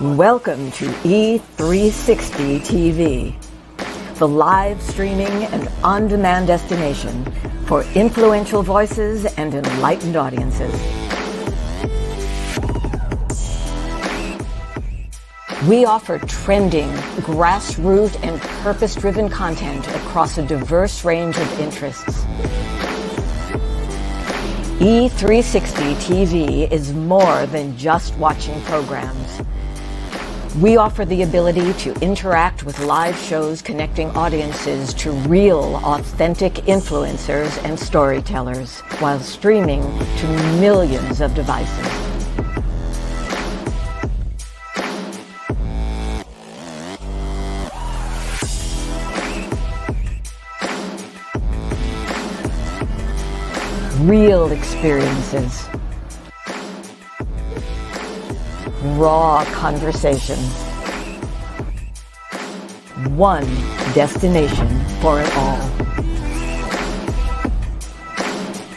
Welcome to E360 TV, the live streaming and on-demand destination for influential voices and enlightened audiences. We offer trending, grassroots, and purpose-driven content across a diverse range of interests. E360 TV is more than just watching programs. We offer the ability to interact with live shows connecting audiences to real, authentic influencers and storytellers while streaming to millions of devices. Real experiences. Raw conversations. One destination for it all.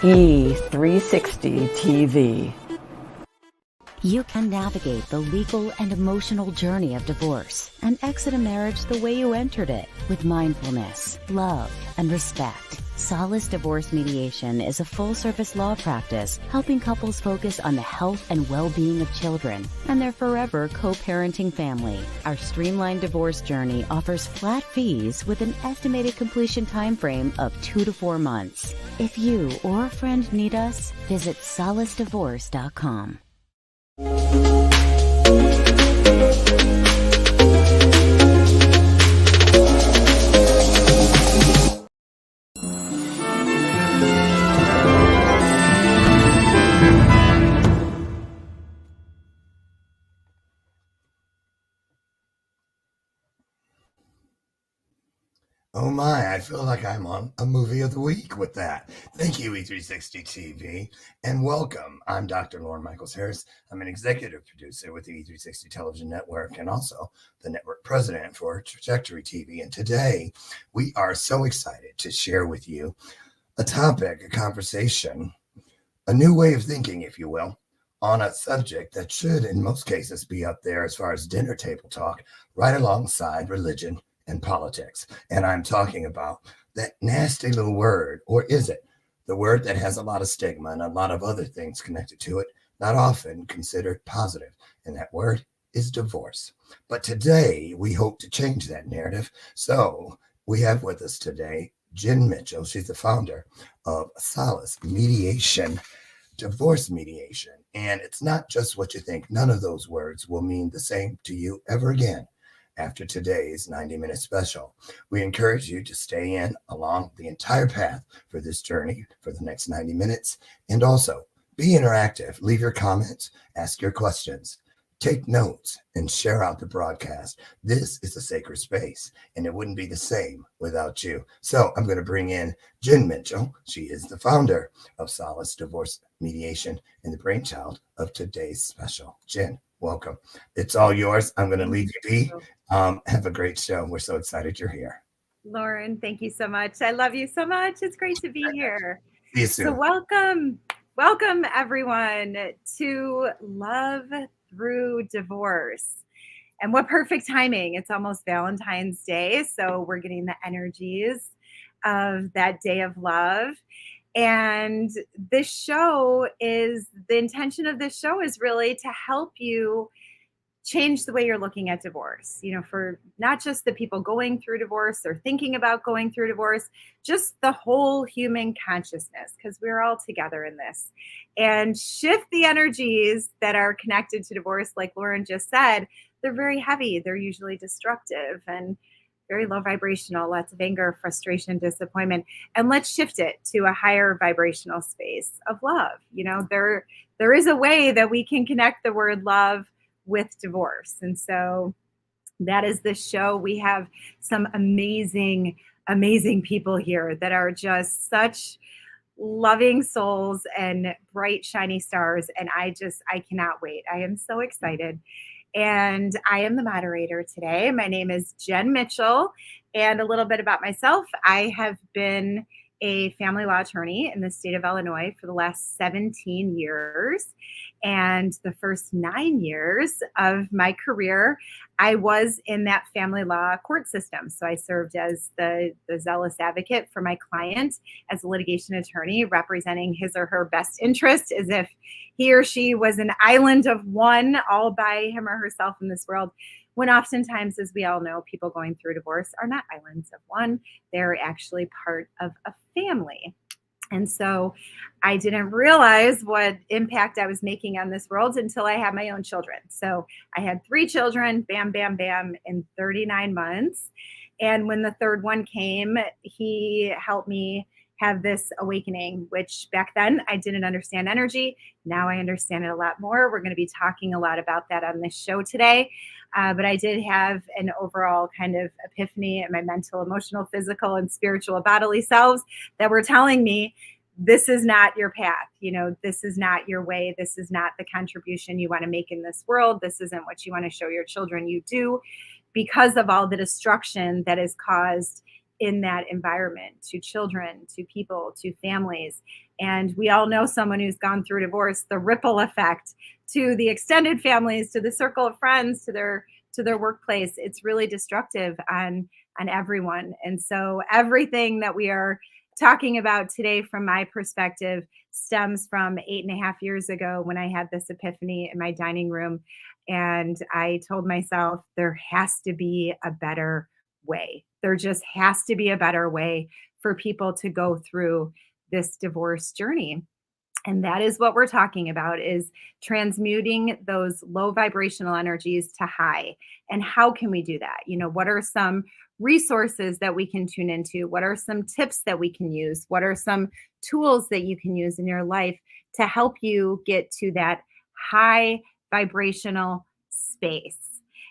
E360 TV. You can navigate the legal and emotional journey of divorce and exit a marriage the way you entered it, with mindfulness, love, and respect. SOLACE Divorce Mediation is a full-service law practice helping couples focus on the health and well-being of children and their forever co-parenting family. Our streamlined divorce journey offers flat fees with an estimated completion time frame of 2 to 4 months. If you or a friend need us, visit solacedivorce.com. Oh my, I feel like I'm on a movie of the week with that. Thank you, E360 TV, and welcome. I'm Dr. Lauren Michaels Harris. I'm an executive producer with the E360 Television Network and also the network president for Trajectory TV. And today we are so excited to share with you a topic, a conversation, a new way of thinking, if you will, on a subject that should, in most cases, be up there as far as dinner table talk, right alongside religion and politics. And I'm talking about that nasty little word, or is it the word that has a lot of stigma and a lot of other things connected to it, not often considered positive, and that word is divorce. But today we hope to change that narrative. So we have with us today Jen Mitchell. She's the founder of SOLACE Mediation, divorce mediation. And it's not just what you think. None of those words will mean the same to you ever again after today's 90-minute special. We encourage you to stay in along the entire path for this journey for the next 90 minutes. And also be interactive. Leave your comments, ask your questions, take notes, and share out the broadcast. This is a sacred space, and it wouldn't be the same without you. So I'm going to bring in Jen Mitchell. She is the founder of SOLACE Divorce Mediation and the brainchild of today's special. Jen, welcome. It's all yours. I'm going to leave you be. Have a great show. We're so excited you're here. Lauren, thank you so much. I love you so much. It's great to be here. See you soon. So welcome everyone to Love Through Divorce. And what perfect timing. It's almost Valentine's Day. So we're getting the energies of that day of love. And the intention of this show is really to help you change the way you're looking at divorce, for not just the people going through divorce or thinking about going through divorce, just the whole human consciousness, because we're all together in this, and shift the energies that are connected to divorce. Like Lauren just said, they're very heavy. They're usually destructive and very low vibrational, lots of anger, frustration, disappointment. And let's shift it to a higher vibrational space of love. There is a way that we can connect the word love with divorce. And so that is the show. We have some amazing, amazing people here that are just such loving souls and bright, shiny stars. And I cannot wait. I am so excited. And I am the moderator today. My name is Jen Mitchell. And a little bit about myself. I have been a family law attorney in the state of Illinois for the last 17 years. And the first 9 years of my career, I was in that family law court system. So I served as the zealous advocate for my client as a litigation attorney, representing his or her best interest as if he or she was an island of one all by him or herself in this world. When oftentimes, as we all know, people going through divorce are not islands of one, they're actually part of a family. And so I didn't realize what impact I was making on this world until I had my own children. So I had 3 children, bam, bam, bam, in 39 months. And when the third one came, he helped me have this awakening, which back then I didn't understand energy. Now I understand it a lot more. We're going to be talking a lot about that on this show today. But I did have an overall kind of epiphany in my mental, emotional, physical, and spiritual bodily selves that were telling me, this is not your path. This is not your way. This is not the contribution you want to make in this world. This isn't what you want to show your children you do, because of all the destruction that is caused in that environment to children, to people, to families. And we all know someone who's gone through divorce, the ripple effect to the extended families, to the circle of friends, to their workplace. It's really destructive on everyone. And so everything that we are talking about today, from my perspective, stems from 8.5 years ago when I had this epiphany in my dining room. And I told myself, there has to be a better way. There just has to be a better way for people to go through this divorce journey. And that is what we're talking about, is transmuting those low vibrational energies to high. And how can we do that? What are some resources that we can tune into? What are some tips that we can use? What are some tools that you can use in your life to help you get to that high vibrational space?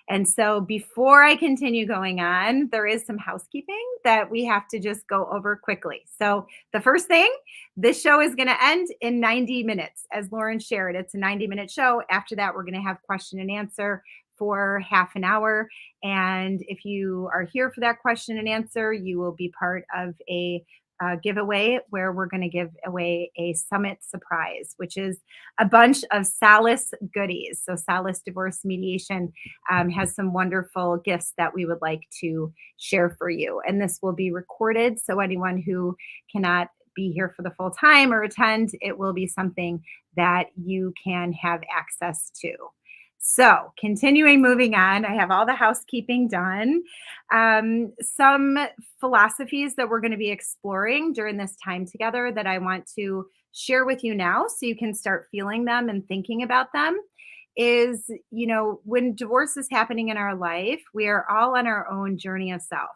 And so before I continue going on, there is some housekeeping that we have to just go over quickly. So the first thing, this show is going to end in 90 minutes. As Lauren shared, it's a 90-minute show. After that, we're going to have question and answer for half an hour. And if you are here for that question and answer, you will be part of a giveaway where we're going to give away a summit surprise, which is a bunch of SOLACE goodies. So SOLACE Divorce Mediation has some wonderful gifts that we would like to share for you. And this will be recorded. So anyone who cannot be here for the full time or attend, it will be something that you can have access to. So moving on, I have all the housekeeping done. Some philosophies that we're going to be exploring during this time together that I want to share with you now so you can start feeling them and thinking about them is, when divorce is happening in our life, we are all on our own journey of self.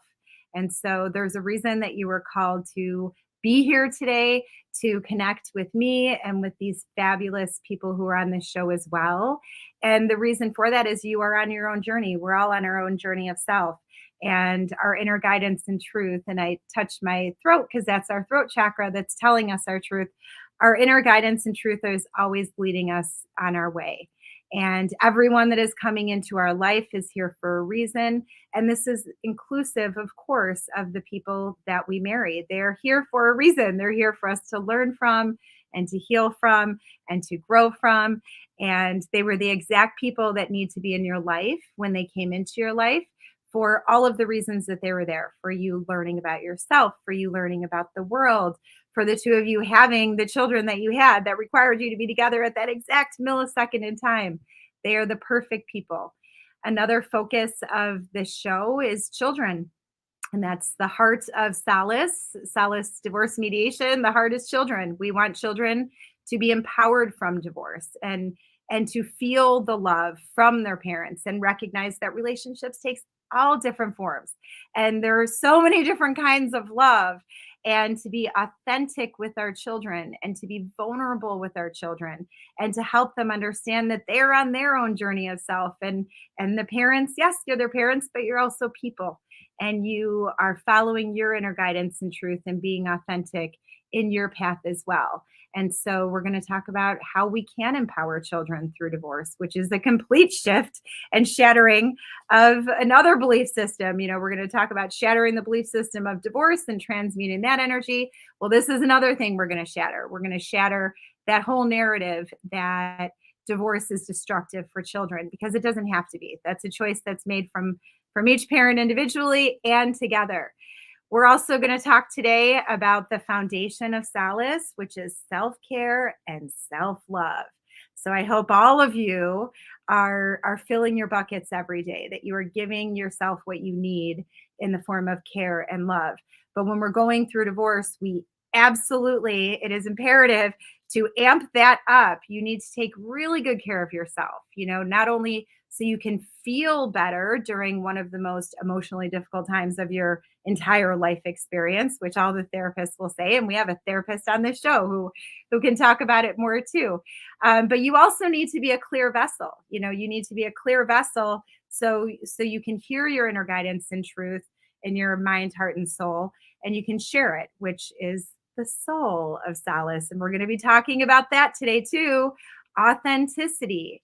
And so there's a reason that you were called to be here today, to connect with me and with these fabulous people who are on this show as well. And the reason for that is you are on your own journey. We're all on our own journey of self and our inner guidance and truth. And I touched my throat because that's our throat chakra that's telling us our truth. Our inner guidance and truth is always leading us on our way. And everyone that is coming into our life is here for a reason. And this is inclusive, of course, of the people that we marry. They're here for a reason. They're here for us to learn from and to heal from and to grow from. And they were the exact people that need to be in your life when they came into your life, for all of the reasons that they were there, for you learning about yourself, for you learning about the world, for the two of you having the children that you had that required you to be together at that exact millisecond in time. They are the perfect people. Another focus of this show is children. And that's the heart of SOLACE Divorce Mediation. The heart is children. We want children to be empowered from divorce and to feel the love from their parents and recognize that relationships takes all different forms. And there are so many different kinds of love, and to be authentic with our children and to be vulnerable with our children and to help them understand that they're on their own journey of self. And the parents, yes, you're their parents, but you're also people. and you are following your inner guidance and truth and being authentic in your path as well. And so we're going to talk about how we can empower children through divorce, which is a complete shift and shattering of another belief system. You know, we're going to talk about shattering the belief system of divorce and transmuting that energy. Well, this is another thing we're going to shatter. We're going to shatter that whole narrative that divorce is destructive for children, because it doesn't have to be. That's a choice that's made from each parent individually and together. We're also going to talk today about the foundation of SOLACE, which is self-care and self-love. So I hope all of you are filling your buckets every day, that you are giving yourself what you need in the form of care and love. But when we're going through divorce, it is imperative to amp that up. You need to take really good care of yourself, not only so you can feel better during one of the most emotionally difficult times of your entire life experience, which all the therapists will say. And we have a therapist on this show who can talk about it more too. But you also need to be a clear vessel. You need to be a clear vessel so you can hear your inner guidance and truth in your mind, heart, and soul, and you can share it, which is the soul of SOLACE. And we're going to be talking about that today too. Authenticity,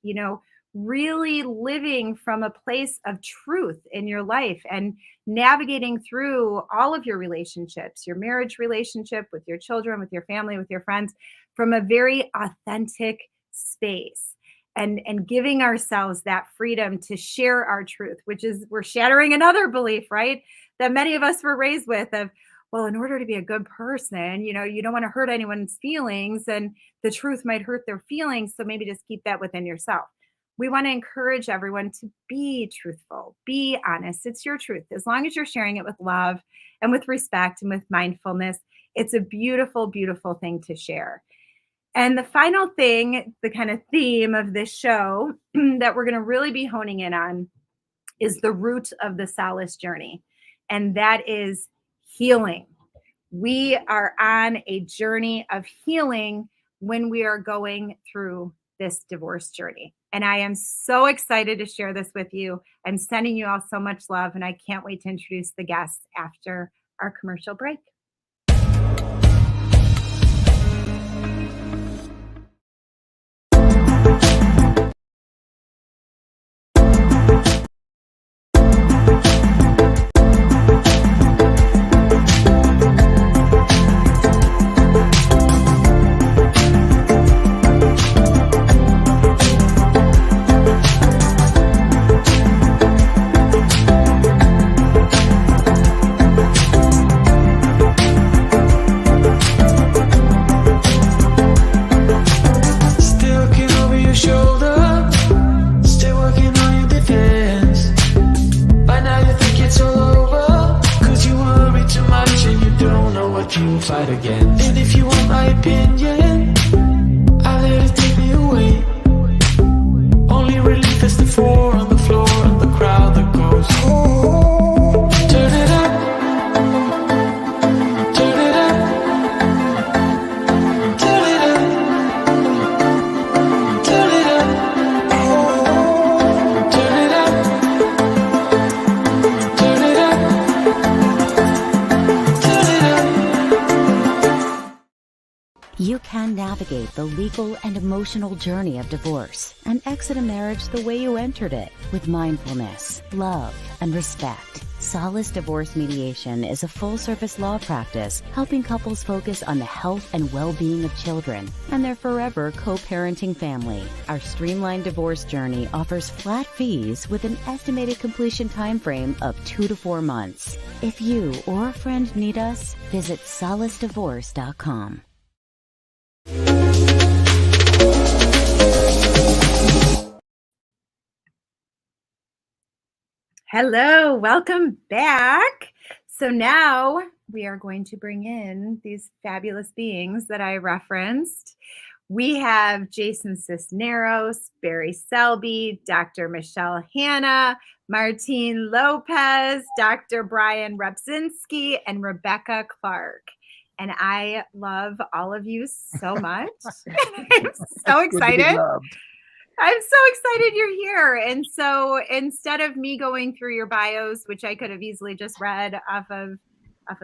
really living from a place of truth in your life and navigating through all of your relationships, your marriage relationship with your children, with your family, with your friends, from a very authentic space, and giving ourselves that freedom to share our truth, which is, we're shattering another belief, right? That many of us were raised with of, well, in order to be a good person, you don't want to hurt anyone's feelings, and the truth might hurt their feelings. So maybe just keep that within yourself. We want to encourage everyone to be truthful, be honest. It's your truth. As long as you're sharing it with love and with respect and with mindfulness, it's a beautiful, beautiful thing to share. And the final thing, the kind of theme of this show that we're going to really be honing in on, is the root of the SOLACE journey. And that is healing. We are on a journey of healing when we are going through this divorce journey. And I am so excited to share this with you. I'm sending you all so much love, and I can't wait to introduce the guests after our commercial break. Fight again. And if you want my opinion, I let it take me away. Only relief is the four on the floor and the crowd that goes, oh, turn it up, turn it up, turn it up, turn it up, oh, turn it up, turn it up, turn it up. You can navigate the legal and emotional journey of divorce and exit a marriage the way you entered it, with mindfulness, love, and respect. SOLACE Divorce Mediation is a full-service law practice helping couples focus on the health and well-being of children and their forever co-parenting family. Our streamlined divorce journey offers flat fees with an estimated completion time frame of 2 to 4 months. If you or a friend need us, visit solacedivorce.com. Hello, welcome back. So now we are going to bring in these fabulous beings that I referenced. We have Jason Cisneros, Barry Selby, Dr. Michelle Hanna, Martine Lopez, Dr. Brian Repzinski, and Rebecca Clark. And I love all of you so much. I'm so excited. I'm so excited you're here. And so instead of me going through your bios, which I could have easily just read off of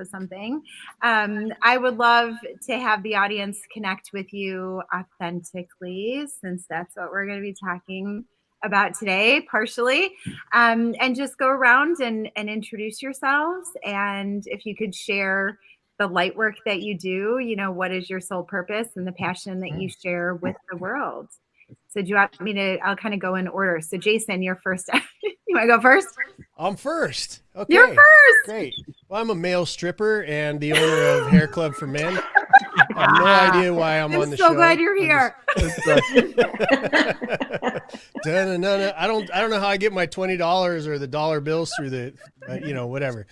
something, I would love to have the audience connect with you authentically, since that's what we're going to be talking about today, partially, and just go around and introduce yourselves. And if you could share the light work that you do, what is your sole purpose and the passion that you share with the world. So do you want me to, I'll kind of go in order. So Jason, you're first. You want to go first? I'm first. Okay. You're first. Great. Well, I'm a male stripper and the owner of Hair Club for Men. I have no idea why I'm on the show. I'm so glad you're here. I don't know how I get my $20 or the dollar bills through the, whatever.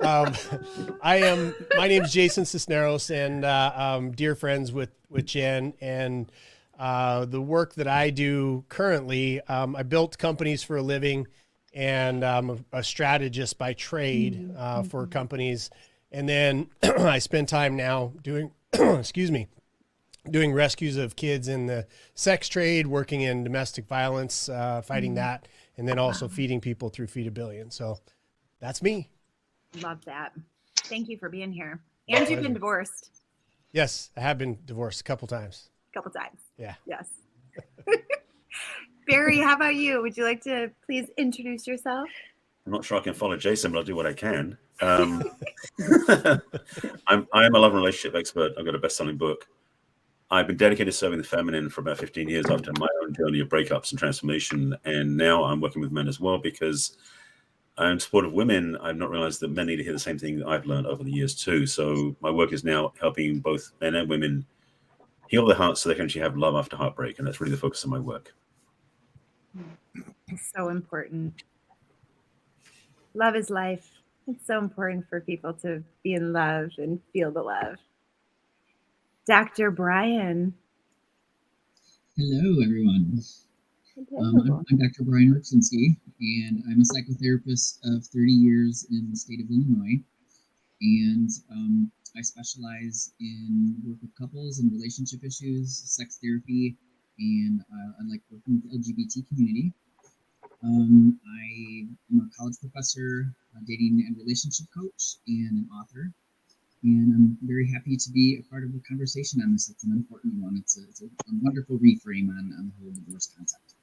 My name is Jason Cisneros, and I'm dear friends with Jen, and the work that I do currently, I built companies for a living, and I'm a strategist by trade for companies. And then I spend time now doing, doing rescues of kids in the sex trade, working in domestic violence, fighting that, and then also feeding people through Feed a Billion. So that's me. Love that. Thank you for being here. And you've been divorced. Yes, I have been divorced a couple times. Yeah. Yes. Barry, how about you? Would you like to please introduce yourself? I'm not sure I can follow Jason, but I'll do what I can. I'm a love and relationship expert. I've got a best-selling book. I've been dedicated to serving the feminine for about 15 years. I've done my own journey of breakups and transformation, and now I'm working with men as well because I'm in support of women. I've not realized that men need to hear the same thing that I've learned over the years too. So my work is now helping both men and women heal their hearts so they can actually have love after heartbreak, and that's really the focus of my work. So important. Love is life. It's so important for people to be in love and feel the love. Dr. Brian. Hello, everyone. I'm Dr. Brian Ripsinski, and I'm a psychotherapist of 30 years in the state of Illinois. And I specialize in work with couples and relationship issues, sex therapy, and I like working with the LGBT community. I am a college professor, a dating and relationship coach, and an author. And I'm very happy to be a part of the conversation on this. It's an important one. It's a wonderful reframe on the whole divorce concept.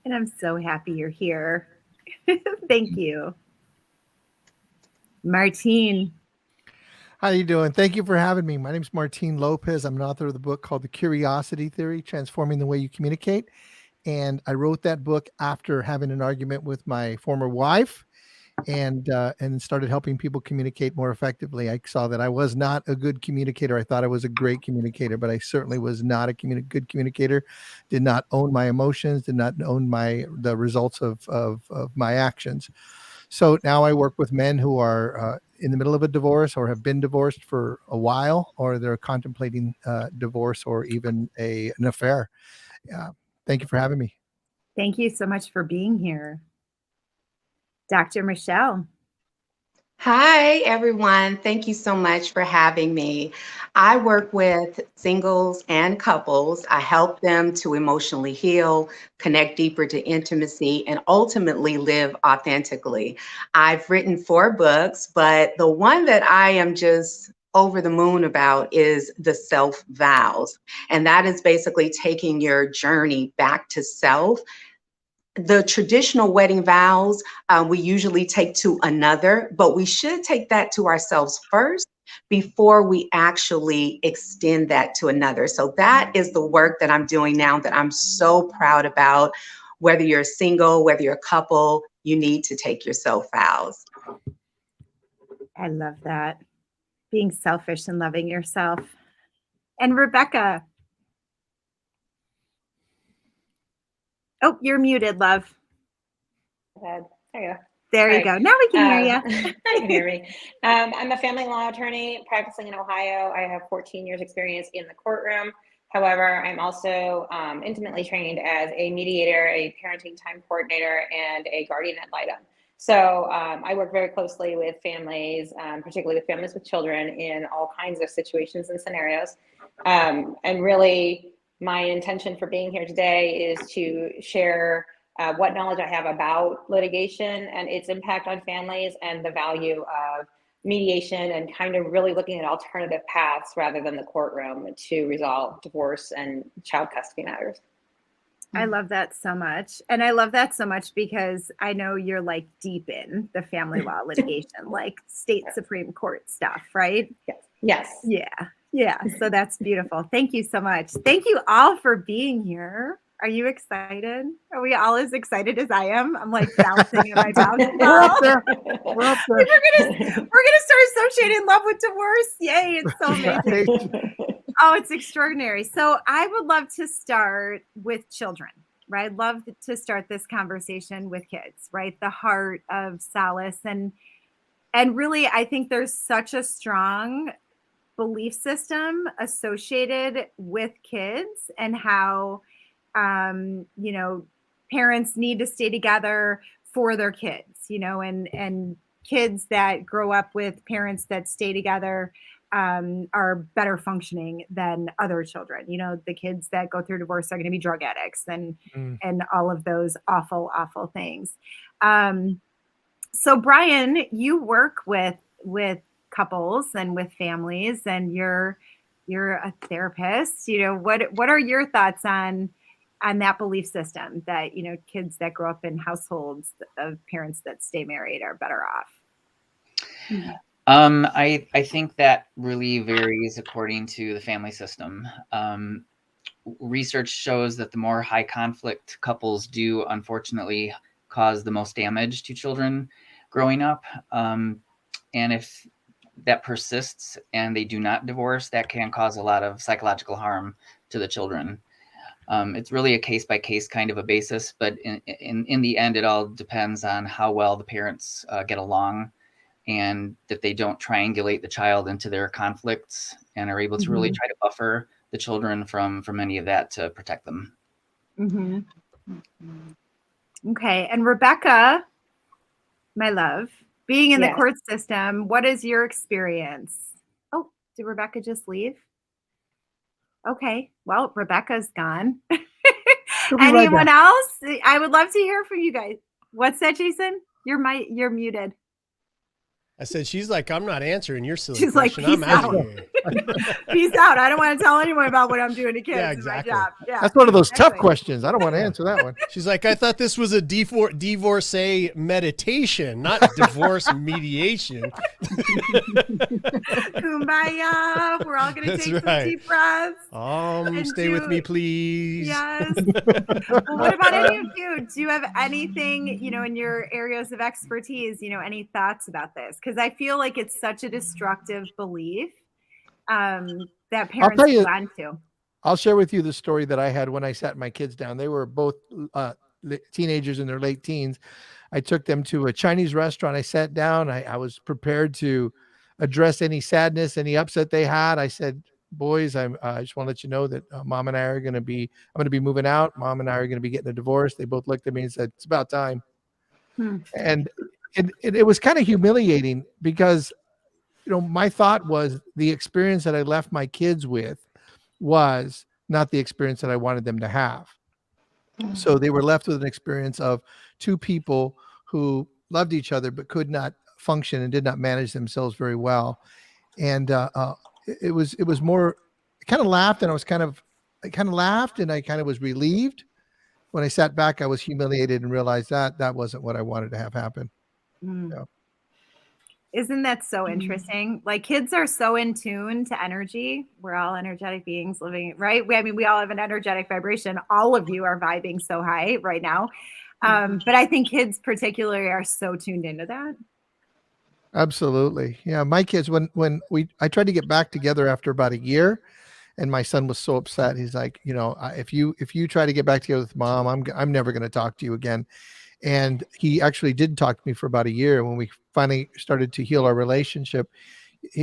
And I'm so happy you're here. Thank you. Martine. How you doing? Thank you for having me. My name is Martine Lopez. I'm an author of the book called The Curiosity Theory, Transforming the Way You Communicate. And I wrote that book after having an argument with my former wife and started helping people communicate more effectively. I saw that I was not a good communicator. I thought I was a great communicator, but I certainly was not a good communicator, did not own my emotions, did not own the results of my actions. So now I work with men who are in the middle of a divorce or have been divorced for a while, or they're contemplating divorce or even an affair. Thank you for having me. Thank you so much for being here. Dr. Michelle. Hi, everyone. Thank you so much for having me. I work with singles and couples. I help them to emotionally heal, connect deeper to intimacy, and ultimately live authentically. I've written 4 books, but the one that I am just over the moon about is the self vows. And that is basically taking your journey back to self. The traditional wedding vows, we usually take to another, but we should take that to ourselves first before we actually extend that to another. So that is the work that I'm doing now that I'm so proud about. Whether you're single, whether you're a couple, you need to take your self vows. I love that. Being selfish and loving yourself. And Rebecca. Oh, you're muted, love. There you go. There you go. Now we can hear you. You can hear me. I'm a family law attorney practicing in Ohio. I have 14 years experience in the courtroom. However, I'm also intimately trained as a mediator, a parenting time coordinator, and a guardian ad litem. So I work very closely with families, particularly with families with children in all kinds of situations and scenarios. And really, my intention for being here today is to share what knowledge I have about litigation and its impact on families, and the value of mediation, and kind of really looking at alternative paths rather than the courtroom to resolve divorce and child custody matters. I love that so much. And I love that so much because I know you're like deep in the family law litigation, like state Supreme Court stuff, right? Yes. Yeah. Yeah. So that's beautiful. Thank you so much. Thank you all for being here. Are you excited? Are we all as excited as I am? I'm like bouncing in my basketball. We're up there. We're up there. We're gonna start associating love with divorce. Yay! It's so amazing. Right. Oh, it's extraordinary. So I would love to start with children, right? I'd love to start this conversation with kids, right? The heart of SOLACE, and really, I think there's such a strong belief system associated with kids, and how you know, parents need to stay together for their kids, you know, and kids that grow up with parents that stay together are better functioning than other children. You know, the kids that go through divorce are going to be drug addicts and all of those awful, awful things. So Brian, you work with couples and with families, and you're a therapist. You know, what are your thoughts on that belief system that, you know, kids that grow up in households of parents that stay married are better off? I think that really varies according to the family system. Research shows that the more high conflict couples do, unfortunately, cause the most damage to children growing up. And if that persists and they do not divorce, that can cause a lot of psychological harm to the children. It's really a case-by-case kind of a basis, but in the end, it all depends on how well the parents get along, and that they don't triangulate the child into their conflicts and are able to really try to buffer the children from any of that to protect them. Okay. And Rebecca, my love, being in the court system, what is your experience? Oh, did Rebecca just leave? Okay. Well, Rebecca's gone. Anyone else? I would love to hear from you guys. What's that, Jason? You're muted. I said, she's like, I'm not answering your silly She's question. like, I'm out of here. Peace out. I don't want to tell anyone about what I'm doing to kids. Yeah, in my exactly. job. Yeah. That's one of those tough questions. I don't want to answer that one. She's like, I thought this was a divorcee meditation, not divorce mediation. Kumbaya. We're all going to take some deep breaths. Stay with me, please. Yes. Well, what about any of you? Do you have anything, you know, in your areas of expertise, you know, any thoughts about this? Because I feel like it's such a destructive belief that parents hold on to. I'll share with you the story that I had when I sat my kids down. They were both teenagers in their late teens. I took them to a Chinese restaurant. I sat down. I was prepared to address any sadness, any upset they had. I said, boys, I just want to let you know that Mom and I are going to be, I'm going to be moving out. Mom and I are going to be getting a divorce. They both looked at me and said, it's about time. And it was kind of humiliating because, you know, my thought was the experience that I left my kids with was not the experience that I wanted them to have. So they were left with an experience of two people who loved each other but could not function and did not manage themselves very well. And it was more, I kind of laughed, and I kind of laughed and I kind of was relieved. When I sat back, I was humiliated and realized that wasn't what I wanted to have happen. Yeah. Isn't that so interesting? Like, kids are so in tune to energy. We're all energetic beings living, right? I mean, we all have an energetic vibration. All of you are vibing so high right now. But I think kids particularly are so tuned into that. Absolutely. Yeah. My kids, I tried to get back together after about a year, and my son was so upset. He's like, you know, if you try to get back together with Mom, I'm never going to talk to you again. And he actually did talk to me for about a year. When we finally started to heal our relationship,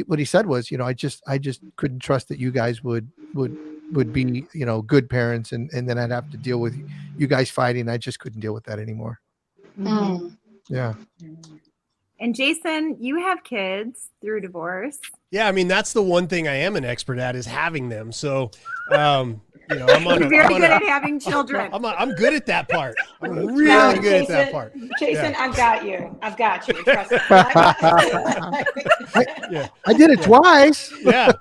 what he said was, you know, I just couldn't trust that you guys would be, you know, good parents. And then I'd have to deal with you guys fighting. I just couldn't deal with that anymore. Yeah. And Jason, you have kids through divorce. Yeah, I mean, that's the one thing I am an expert at, is having them. So You know, I'm very good at having children. I'm good at that part. I'm really good at that part. Jason, Yeah. I've got you. I've got you. Trust me. I did it twice. Yeah,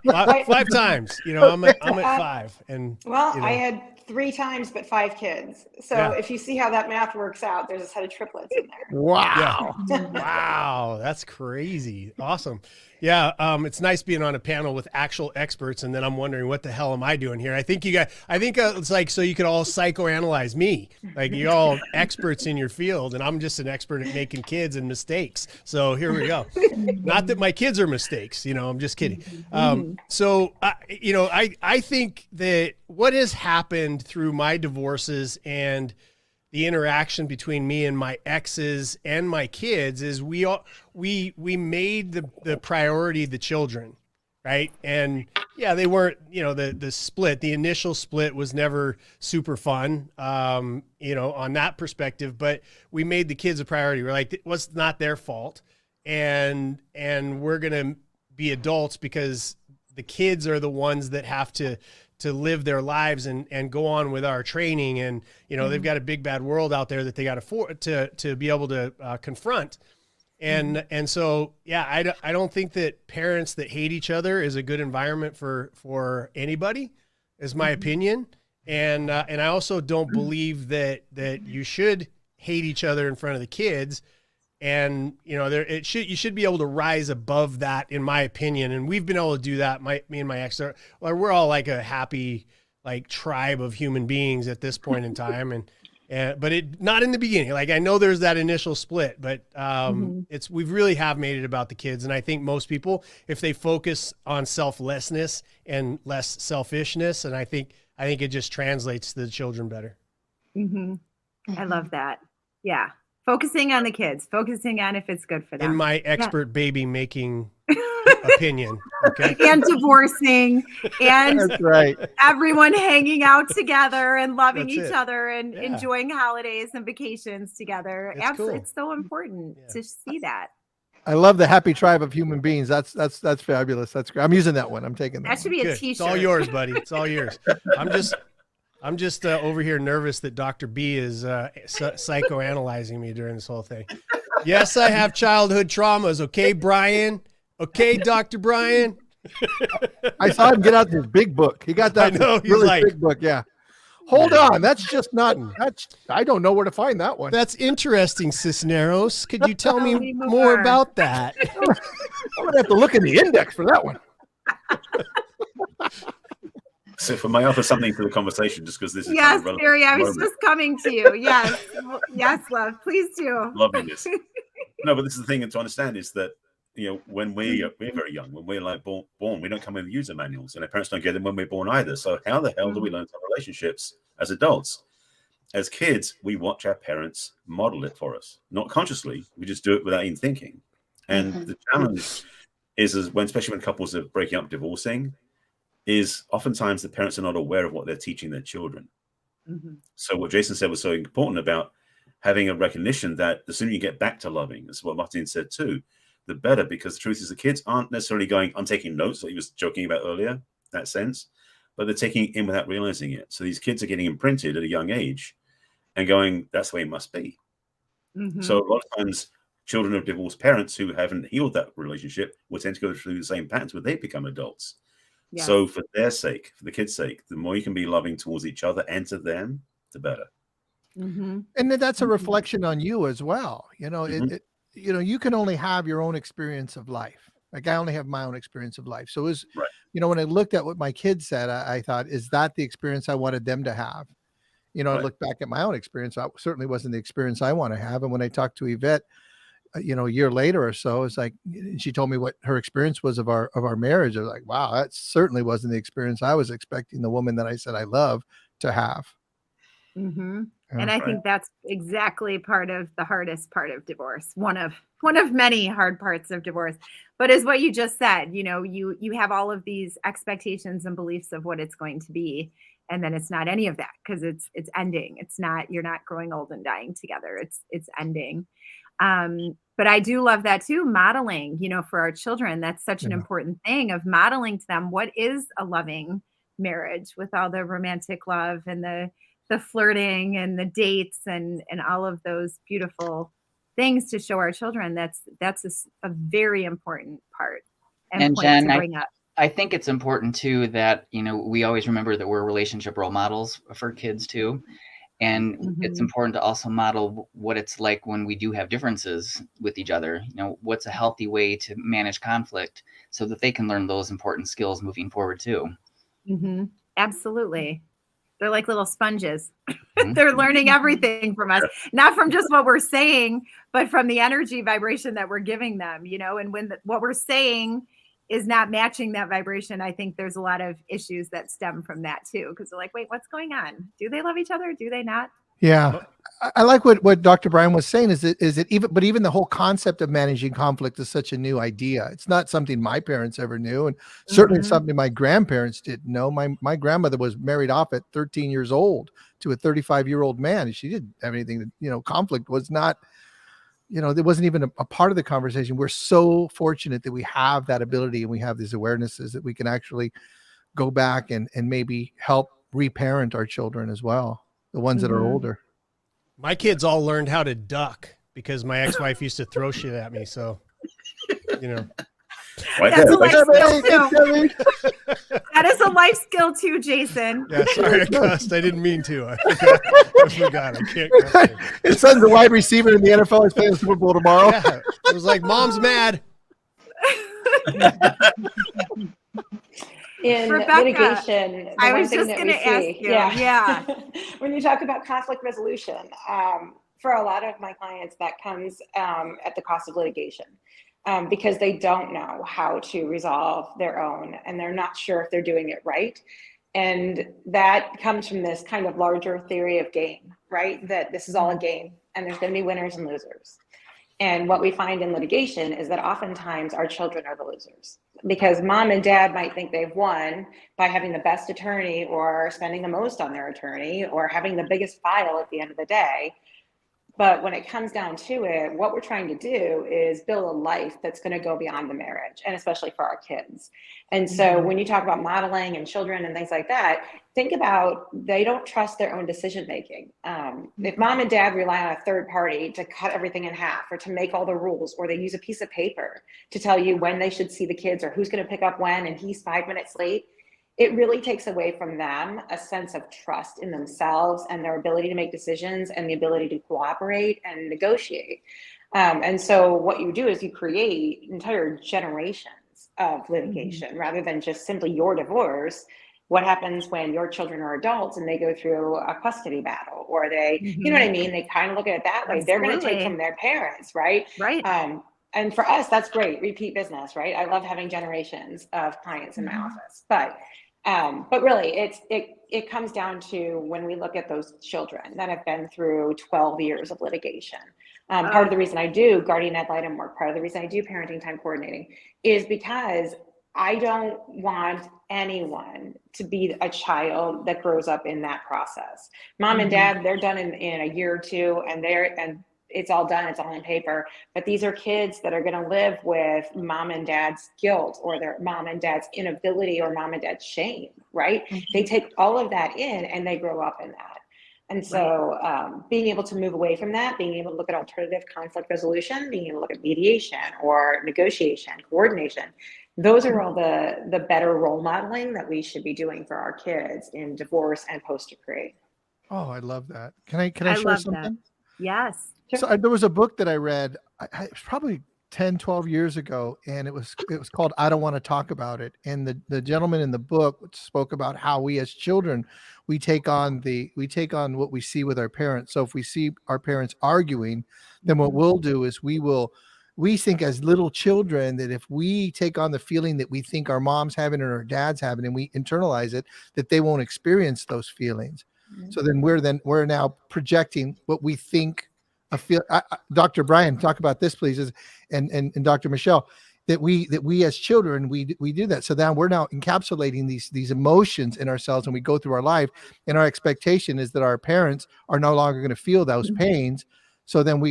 five times. You know, I'm at 5, and well, you know. I had 3 times, but 5 kids. So if you see how that math works out, there's a set of triplets in there. Wow. Yeah. Wow, that's crazy. Awesome. Yeah, it's nice being on a panel with actual experts, and then I'm wondering what the hell am I doing here? I think it's like so you could all psychoanalyze me, like you're all experts in your field, and I'm just an expert at making kids and mistakes. So here we go. Not that my kids are mistakes, you know. I'm just kidding. So you know, I think that what has happened through my divorces and the interaction between me and my exes and my kids is we made the priority the children, right? And yeah, they weren't, you know, the initial split was never super fun, you know, on that perspective, but we made the kids a priority. We're like, it was not their fault. And we're going to be adults because the kids are the ones that have to live their lives and go on with our training. And, you know, they've got a big, bad world out there that they got to be able to confront. And so, yeah, I don't think that parents that hate each other is a good environment for anybody, is my opinion. And I also don't believe that you should hate each other in front of the kids. And, you know, you should be able to rise above that, in my opinion. And we've been able to do that. Me and my ex we're all like a happy, like, tribe of human beings at this point in time. But not in the beginning. Like, I know there's that initial split, but we really have made it about the kids. And I think most people, if they focus on selflessness and less selfishness, and I think it just translates to the children better. I love that. Yeah. Focusing on the kids, focusing on if it's good for them. In my expert baby making opinion. Okay. And divorcing and That's right. everyone hanging out together and loving That's each it. other and Yeah. enjoying holidays and vacations together. It's Absolutely. cool. It's so important to see that. I love the happy tribe of human beings. That's fabulous. That's great. I'm using that one. I'm taking that. That should be a Good. t-shirt. It's all yours, buddy. It's all yours. I'm just over here nervous that Dr. B is psychoanalyzing me during this whole thing. Yes, I have childhood traumas. Okay, Brian. Okay, Dr. Brian. I saw him get out this big book. He got that I know, he's really like- big book. Yeah. Hold on. That's just not, I don't know where to find that one. That's interesting, Cisneros. Could you tell me Tell me more more. about that? I'm going to have to look in the index for that one. So for my offer something to the conversation, just because this is Yes, kind of Barry, I was relevant. just coming to you. Yes. Yes, love. Please do. Loving this. No, but this is the thing to understand is that, you know, when we're very young, when we're like born, we don't come with user manuals, and our parents don't get them when we're born either. So how the hell do we learn to have relationships as adults? As kids, we watch our parents model it for us, not consciously. We just do it without even thinking. And the challenge is especially when couples are breaking up, divorcing, is oftentimes the parents are not aware of what they're teaching their children. So what Jason said was so important about having a recognition that the sooner you get back to loving, that's what Martin said too, the better, because the truth is the kids aren't necessarily going, I'm taking notes, like he was joking about earlier, that sense, but they're taking it in without realizing it. So these kids are getting imprinted at a young age and going, that's the way it must be. So a lot of times children of divorced parents who haven't healed that relationship will tend to go through the same patterns when they become adults. Yes. So for their sake, for the kids' sake, the more you can be loving towards each other and to them, the better. And then that's a reflection on you as well. You know, you can only have your own experience of life. Like I only have my own experience of life. So you know, when I looked at what my kids said, I thought, is that the experience I wanted them to have? You know, I looked back at my own experience. That certainly wasn't the experience I want to have. And when I talked to Yvette, you know, a year later or so, it's like, she told me what her experience was of our marriage. I was like, wow, that certainly wasn't the experience I was expecting the woman that I said I love to have. And I think that's exactly part of the hardest part of divorce. One of many hard parts of divorce. But as what you just said, you know, you have all of these expectations and beliefs of what it's going to be. And then it's not any of that because it's ending. It's not, you're not growing old and dying together. It's ending. But I do love that too, modeling, you know, for our children. That's such an important thing of modeling to them what is a loving marriage with all the romantic love and the flirting and the dates and all of those beautiful things to show our children. That's a very important part and point Jen, to bring up. I think it's important too that, we always remember that we're relationship role models for kids too. And it's important to also model what it's like when we do have differences with each other. What's a healthy way to manage conflict so that they can learn those important skills moving forward too. Absolutely. They're like little sponges. They're learning everything from us, not from just what we're saying, but from the energy vibration that we're giving them, and when what we're saying is not matching that vibration, I think there's a lot of issues that stem from that too. Because they're like, wait, what's going on? Do they love each other? Do they not? Yeah. I like what Dr. Brian was saying is that even the whole concept of managing conflict is such a new idea. It's not something my parents ever knew. And certainly something my grandparents didn't know. My grandmother was married off at 13 years old to a 35-year-old man. And she didn't have anything that, conflict was not, there wasn't even a part of the conversation. We're so fortunate that we have that ability and we have these awarenesses that we can actually go back and maybe help reparent our children as well, the ones that are older. My kids all learned how to duck because my ex-wife used to throw shit at me. So, That's a life skill too. That is a life skill too, Jason. Yeah, sorry, I cussed. I didn't mean to. I forgot. I can't cuss. His son's a wide receiver in the NFL. He's playing the Super Bowl tomorrow. Yeah, it was like, Mom's mad. In Rebecca, litigation, I was just going to ask you. Yeah. When you talk about conflict resolution, for a lot of my clients, that comes at the cost of litigation. Because they don't know how to resolve their own and they're not sure if they're doing it right. And that comes from this kind of larger theory of game, right? That this is all a game and there's going to be winners and losers. And what we find in litigation is that oftentimes our children are the losers because mom and dad might think they've won by having the best attorney or spending the most on their attorney or having the biggest file at the end of the day. But when it comes down to it, what we're trying to do is build a life that's going to go beyond the marriage, and especially for our kids. And so when you talk about modeling and children and things like that, think about they don't trust their own decision making. If mom and dad rely on a third party to cut everything in half or to make all the rules, or they use a piece of paper to tell you when they should see the kids or who's going to pick up when, and he's 5 minutes late, it really takes away from them a sense of trust in themselves and their ability to make decisions and the ability to cooperate and negotiate. And so what you do is you create entire generations of litigation rather than just simply your divorce. What happens when your children are adults and they go through a custody battle or they, you know what I mean? They kind of look at it that way. They're going to take from their parents, right? Right. And for us, that's great. Repeat business, right? I love having generations of clients in my office, but really it comes down to when we look at those children that have been through 12 years of litigation. Part of the reason I do guardian ad litem work, part of the reason I do parenting time coordinating is because I don't want anyone to be a child that grows up in that process. Mom and dad, they're done in a year or two and it's all done, it's all on paper, but these are kids that are going to live with mom and dad's guilt or their mom and dad's inability or mom and dad's shame, right? They take all of that in and they grow up in that. And so being able to move away from that, being able to look at alternative conflict resolution, being able to look at mediation or negotiation, coordination, those are all the better role modeling that we should be doing for our kids in divorce and post-decree. Oh, I love that. Can I share something? That. Yes. So there was a book that I read, it was probably 10, 12 years ago, and it was called I Don't Want to Talk About It. And the gentleman in the book spoke about how we as children, we take on what we see with our parents. So if we see our parents arguing, then what we'll do is we think as little children that if we take on the feeling that we think our mom's having or our dad's having, and we internalize it, that they won't experience those feelings. So then we're now projecting what we think Dr. Brian, talk about this, please, and Dr. Michelle, that we as children, we do that. So now we're now encapsulating these emotions in ourselves, and we go through our life, and our expectation is that our parents are no longer going to feel those pains. So then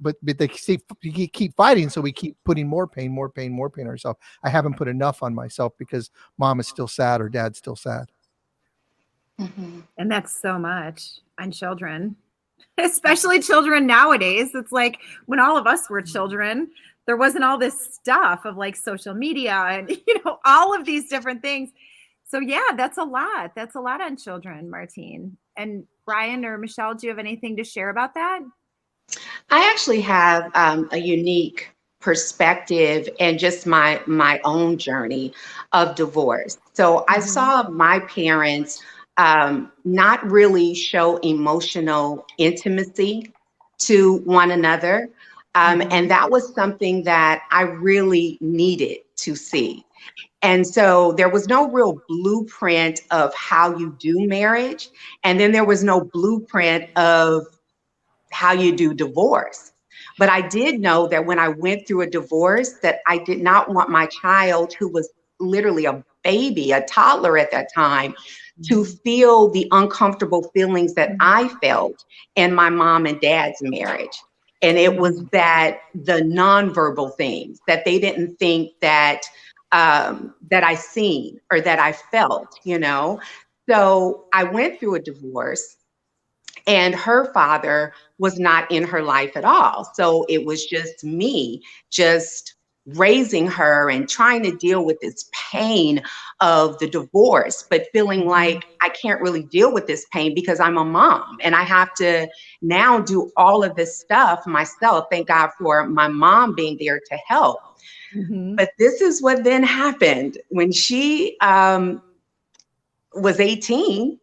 but they keep fighting. So we keep putting more pain on ourselves. I haven't put enough on myself because mom is still sad or dad's still sad. And that's so much on children, especially children nowadays. It's like when all of us were children, there wasn't all this stuff of like social media and, all of these different things. So yeah, that's a lot. That's a lot on children, Martine. And Brian or Michelle, do you have anything to share about that? I actually have a unique perspective and just my own journey of divorce. So I saw my parents not really show emotional intimacy to one another. And that was something that I really needed to see. And so there was no real blueprint of how you do marriage. And then there was no blueprint of how you do divorce. But I did know that when I went through a divorce, that I did not want my child, who was literally a baby, a toddler at that time, to feel the uncomfortable feelings that I felt in my mom and dad's marriage. And it was that the nonverbal things that they didn't think that that I seen or that I felt, So I went through a divorce. And her father was not in her life at all. So it was just me just raising her and trying to deal with this pain of the divorce, but feeling like I can't really deal with this pain because I'm a mom and I have to now do all of this stuff myself. Thank God for my mom being there to help. But this is what then happened. When she was 18,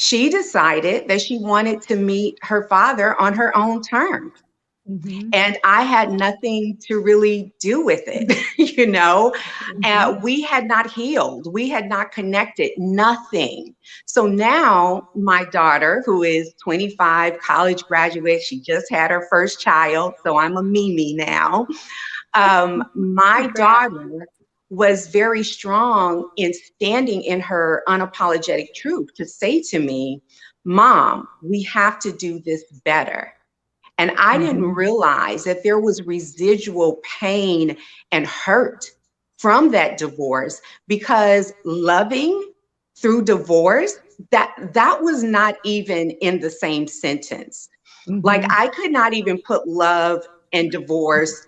she decided that she wanted to meet her father on her own terms. And I had nothing to really do with it, we had not healed. We had not connected, nothing. So now my daughter, who is 25, college graduate, she just had her first child. So I'm a Mimi now. My daughter was very strong in standing in her unapologetic truth to say to me, Mom, we have to do this better. And I didn't realize that there was residual pain and hurt from that divorce, because loving through divorce, that was not even in the same sentence. Like I could not even put love and divorce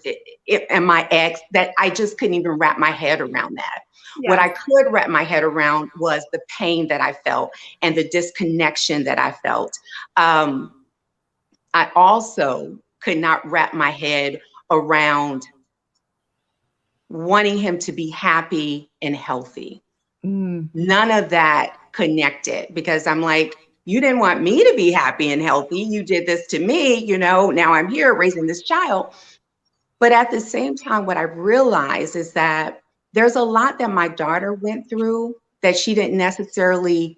and my ex, that I just couldn't even wrap my head around that. Yeah. What I could wrap my head around was the pain that I felt and the disconnection that I felt. I also could not wrap my head around wanting him to be happy and healthy. None of that connected, because I'm like, you didn't want me to be happy and healthy. You did this to me, now I'm here raising this child. But at the same time, what I realized is that there's a lot that my daughter went through that she didn't necessarily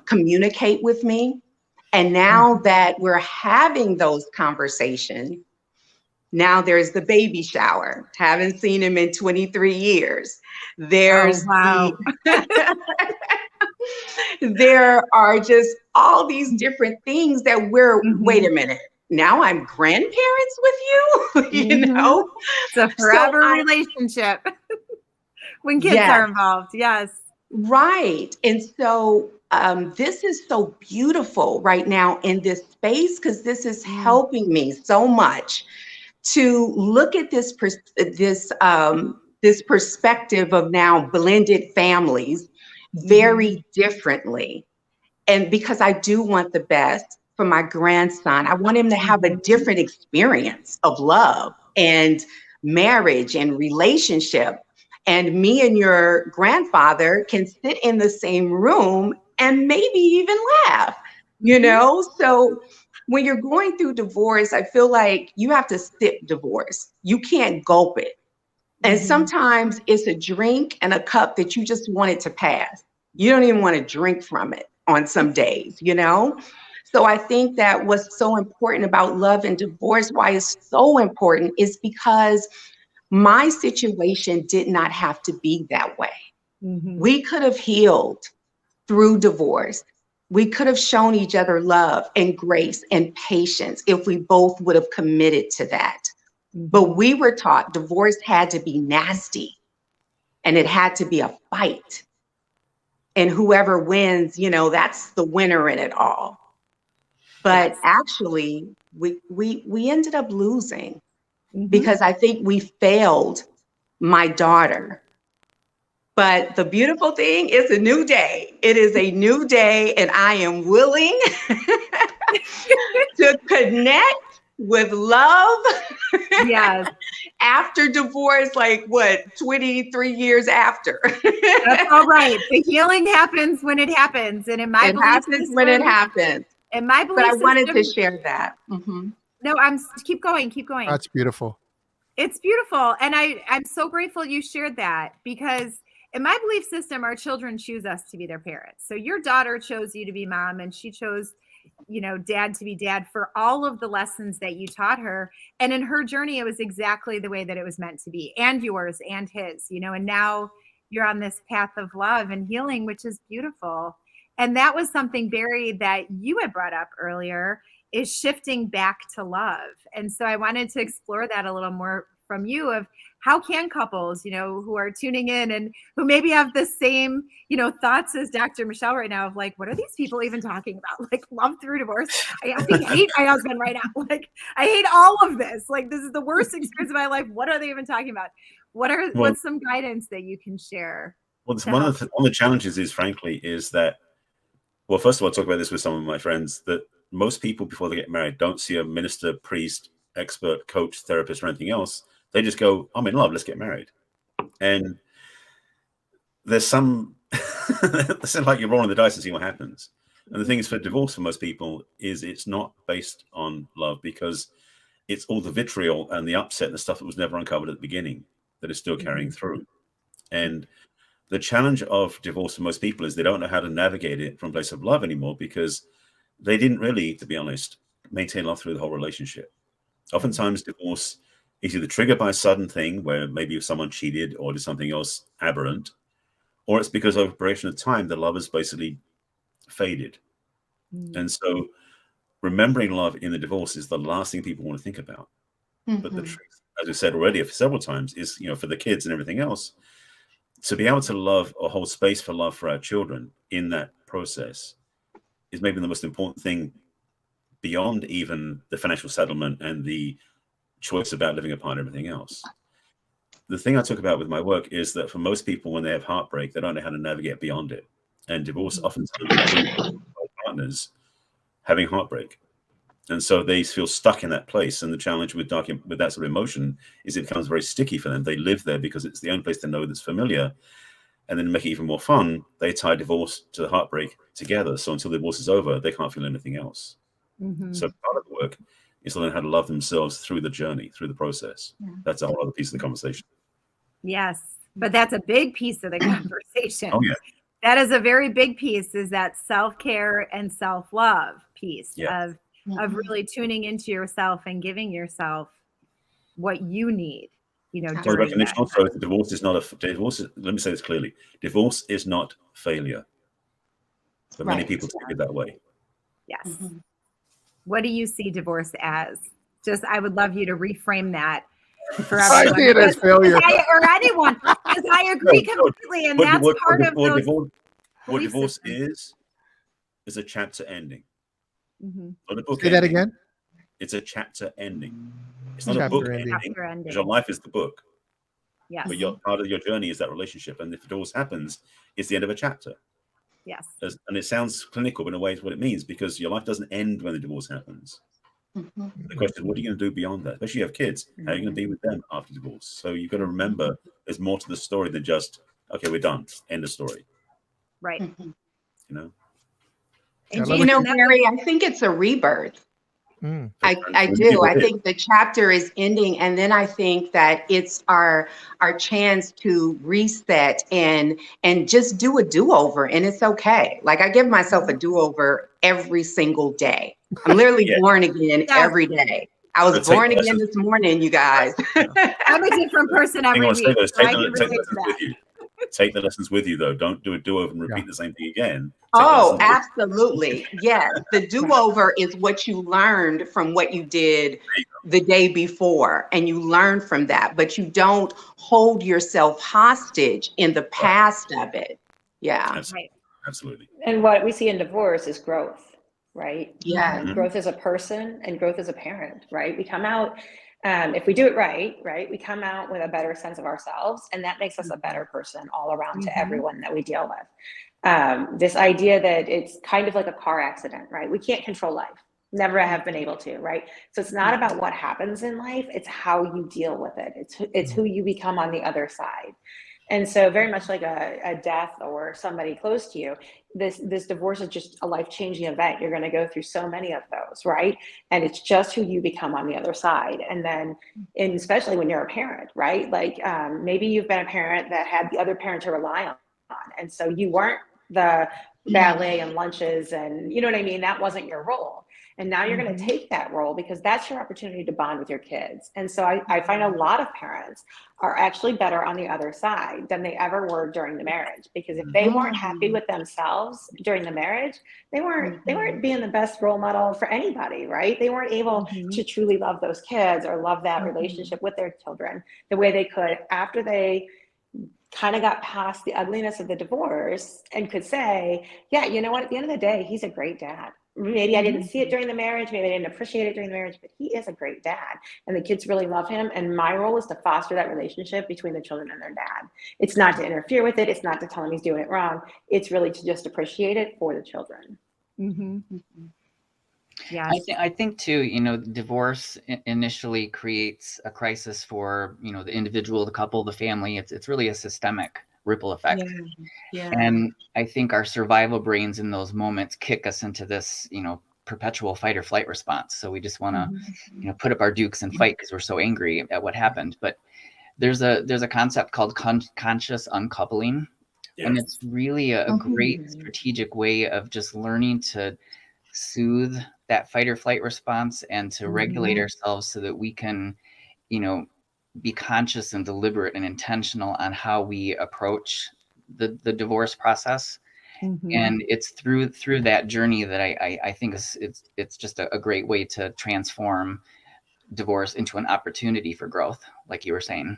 communicate with me. And now that we're having those conversations, now there's the baby shower. Haven't seen him in 23 years. There's there are just all these different things that we're, wait a minute, now I'm grandparents with you, It's a forever relationship when kids are involved. Yes. Right. And so this is so beautiful right now in this space, because this is helping me so much to look at this perspective of now blended families very differently. And because I do want the best for my grandson, I want him to have a different experience of love and marriage and relationship. And me and your grandfather can sit in the same room and maybe even laugh, So when you're going through divorce, I feel like you have to sip divorce. You can't gulp it. And sometimes it's a drink and a cup that you just want it to pass. You don't even want to drink from it on some days, So I think that what's so important about love and divorce, why it's so important, is because my situation did not have to be that way. We could have healed through divorce. We could have shown each other love and grace and patience if we both would have committed to that. But we were taught divorce had to be nasty and it had to be a fight. and whoever wins, you know, that's the winner in it all. But Yes. actually, we ended up losing because I think we failed my daughter. But the beautiful thing is a new day. It is a new day, and I am willing to connect with love. Yes. After divorce, like what, 23 years after. That's all right. The healing happens when it happens. And in my It belief happens system, when it happens. in my But belief I wanted to system, share that. Mhm. no, keep going. That's beautiful. It's beautiful. And I'm so grateful you shared that, because in my belief system, our children choose us to be their parents. So your daughter chose you to be mom, and she chose, you know, dad to be dad for all of the lessons that you taught her. And in her journey, it was exactly the way that it was meant to be, and yours and his, you know, and now you're on this path of love and healing, which is beautiful. And that was something, Barry, that you had brought up earlier, is shifting back to love. And so I wanted to explore that a little more from you, of how can couples, you know, who are tuning in and who maybe have the same, you know, thoughts as Dr. Michelle right now, of like, what are these people even talking about? Like, love through divorce. I hate my husband right now. Like, I hate all of this. Like, this is the worst experience of my life. What are they even talking about? What's some guidance that you can share? Well, one of the challenges is, frankly, is that, well, first of all, I talk about this with some of my friends, that most people before they get married don't see a minister, priest, expert, coach, therapist, or anything else. They just go, I'm in love, let's get married. And there's some, it's like you're rolling the dice and see what happens. And the thing is, for divorce, for most people, is it's not based on love, because it's all the vitriol and the upset and the stuff that was never uncovered at the beginning that is still carrying through. And the challenge of divorce for most people is they don't know how to navigate it from a place of love anymore, because they didn't really, to be honest, maintain love through the whole relationship. Oftentimes, divorce is either triggered by a sudden thing where maybe someone cheated or did something else aberrant, or it's because over a duration of time, the love has basically faded. And so remembering love in the divorce is the last thing people want to think about. But the truth, as I said already several times, is, you know, for the kids and everything else, to be able to love or hold space for love for our children in that process is maybe the most important thing, beyond even the financial settlement and the choice about living apart and everything else. The thing I talk about with my work is that for most people, when they have heartbreak, they don't know how to navigate beyond it. And divorce often partners having heartbreak. And so they feel stuck in that place. And the challenge with that sort of emotion is it becomes very sticky for them. They live there because it's the only place they know that's familiar. And then to make it even more fun, they tie divorce to the heartbreak together. So until the divorce is over, they can't feel anything else. So part of the work is to learn how to love themselves through the journey, through the process. That's a whole other piece of the conversation. Yes, but that's a big piece of the conversation. Oh, yeah. That is a very big piece, is that self-care and self-love piece of really tuning into yourself and giving yourself what you need, you know, Well, the recognition also, divorce is not a divorce. Let me say this clearly. Divorce is not failure. But many people take it that way. Yes. What do you see divorce as? Just, I would love you to reframe that for everyone. I see it as failure. Or anyone, because I agree completely. And that's part of those. What divorce is a chapter ending. Not a book Say that again? It's a chapter ending. It's not a book ending. Because your life is the book. Yes. But part of your journey is that relationship. And if divorce happens, it's the end of a chapter. Yes. And it sounds clinical, but in a way it's what it means, because your life doesn't end when the divorce happens. The question is, what are you going to do beyond that? Especially if you have kids, how are you going to be with them after divorce? So you've got to remember there's more to the story than just, okay, we're done, end of story. Right. You know? And you know, Mary, I think it's a rebirth. I do. I think the chapter is ending, and then I think that it's our chance to reset and just do a do-over, and it's okay. Like, I give myself a do-over every single day. I'm literally born again every day. I was born again this morning, you guys. I'm a different person every week. Take the lessons with you, though. Don't do a do-over and repeat the same thing again. Oh, absolutely. Yes. The do-over is what you learned from what you did the day before, and you learn from that, but you don't hold yourself hostage in the past of it. Yeah. Right. Absolutely. And what we see in divorce is growth, right? Yeah. Growth as a person and growth as a parent, right? We come out, if we do it right, we come out with a better sense of ourselves, and that makes us a better person all around to everyone that we deal with. This idea that it's kind of like a car accident, right? We can't control life. Never have been able to, right? So it's not about what happens in life, it's how you deal with it. It's who you become on the other side. And so very much like a death or somebody close to you, this divorce is just a life-changing event. You're going to go through so many of those, right? And it's just who you become on the other side. And then, and especially when you're a parent, right? Like maybe you've been a parent that had the other parent to rely on. And so you weren't the ballet and lunches and, you know what I mean? That wasn't your role. And now you're going to take that role because that's your opportunity to bond with your kids. And so I find a lot of parents are actually better on the other side than they ever were during the marriage, because if they weren't happy with themselves during the marriage, they weren't being the best role model for anybody, right? They weren't able to truly love those kids or love that relationship with their children the way they could after they kind of got past the ugliness of the divorce and could say, yeah, you know what, at the end of the day, he's a great dad. Maybe I didn't see it during the marriage, maybe I didn't appreciate it during the marriage, but he is a great dad and the kids really love him. And my role is to foster that relationship between the children and their dad. It's not to interfere with it. It's not to tell him he's doing it wrong. It's really to just appreciate it for the children. Yeah. I think too, you know, divorce initially creates a crisis for, you know, the individual, the couple, the family. It's really a systemic ripple effect. Yeah. And I think our survival brains in those moments kick us into this, you know, perpetual fight or flight response. So we just want to, you know, put up our dukes and fight because we're so angry at what happened. But there's a concept called conscious uncoupling. Yes. And it's really a great strategic way of just learning to soothe that fight or flight response and to regulate ourselves so that we can, you know, be conscious and deliberate and intentional on how we approach the divorce process. And it's through that journey that I think it's just a great way to transform divorce into an opportunity for growth, like you were saying.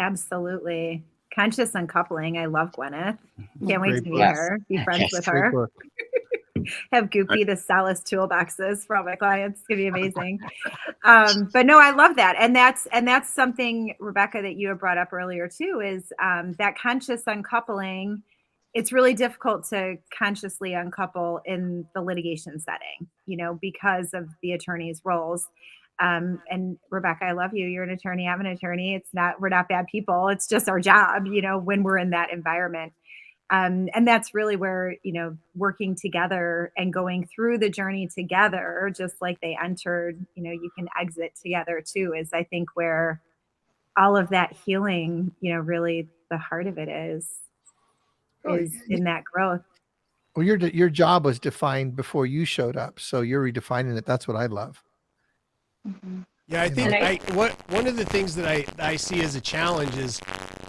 Absolutely. Conscious uncoupling. I love Gwyneth. Can't wait to meet Yes. her, be friends with Great her. book. Have Goopy the SOLACE toolboxes for all my clients. It's gonna be amazing. But no, I love that. And that's something, Rebecca, that you have brought up earlier too, is that conscious uncoupling. It's really difficult to consciously uncouple in the litigation setting, you know, because of the attorney's roles. And Rebecca, I love you. You're an attorney. I'm an attorney. We're not bad people. It's just our job, you know, when we're in that environment. And that's really where, you know, working together and going through the journey together, just like they entered, you know, you can exit together too, is I think where all of that healing, you know, really the heart of it is in that growth. Well, your job was defined before you showed up, so you're redefining it. That's what I love. Yeah, I think one of the things that I see as a challenge is,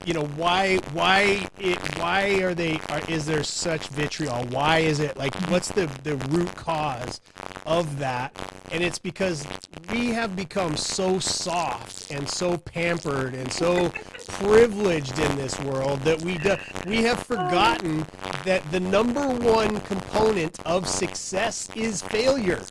you know, is there such vitriol? Why is it like, what's the root cause of that? And it's because we have become so soft and so pampered and so privileged in this world that we have forgotten that the number one component of success is failure,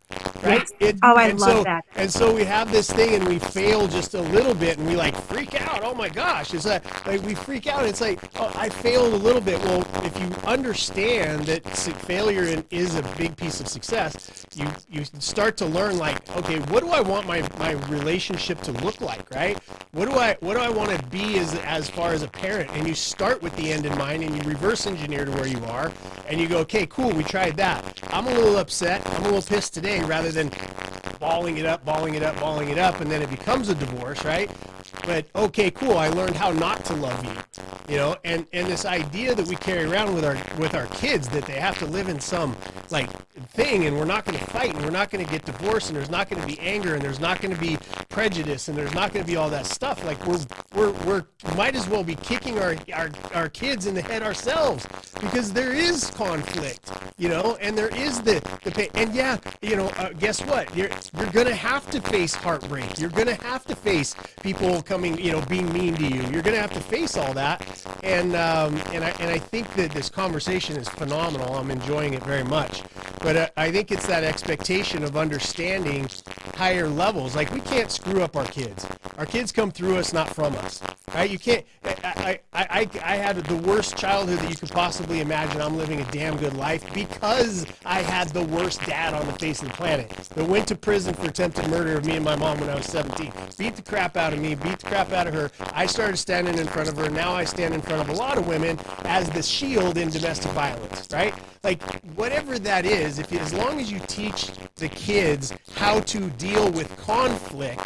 right? I love that. And so we have this thing and we fail just a little bit and we like freak out. Oh my gosh. It's like we freak out. It's like, oh, I failed a little bit. Well, if you understand that failure is a big piece of success, you start to learn like, okay, what do I want my relationship to look like, right? What do I want to be as far as a parent? And you start with the end in mind and you reverse engineer to where you are and you go, okay, cool, we tried that. I'm a little upset. I'm a little pissed today, rather than balling it up, and then it becomes a divorce, right? But okay, cool, I learned how not to love you, you know, and this idea that we carry around with our kids, that they have to live in some like thing, and we're not going to fight, and we're not going to get divorced, and there's not going to be anger, and there's not going to be prejudice, and there's not going to be all that stuff. Like we're we're might as well be kicking our kids in the head ourselves, because there is conflict, and there is the pain. And yeah, guess what? You're gonna have to face heartbreak. You're gonna have to face people coming, being mean to you. You're gonna have to face all that. And I think that this conversation is phenomenal. I'm enjoying it very much. But I think it's that expectation of understanding higher levels. Like, we can't screw up our kids. Our kids come through us, not from us. Right? You can't. I had the worst childhood that you could possibly imagine. I'm living a damn good life because I had the worst dad on the face of the planet that went to prison for attempted murder of me and my mom when I was 17. Beat the crap out of me, beat the crap out of her. I started standing in front of her. Now I stand in front of a lot of women as the shield in domestic violence, right? Like, whatever that is, as long as you teach the kids how to deal with conflict,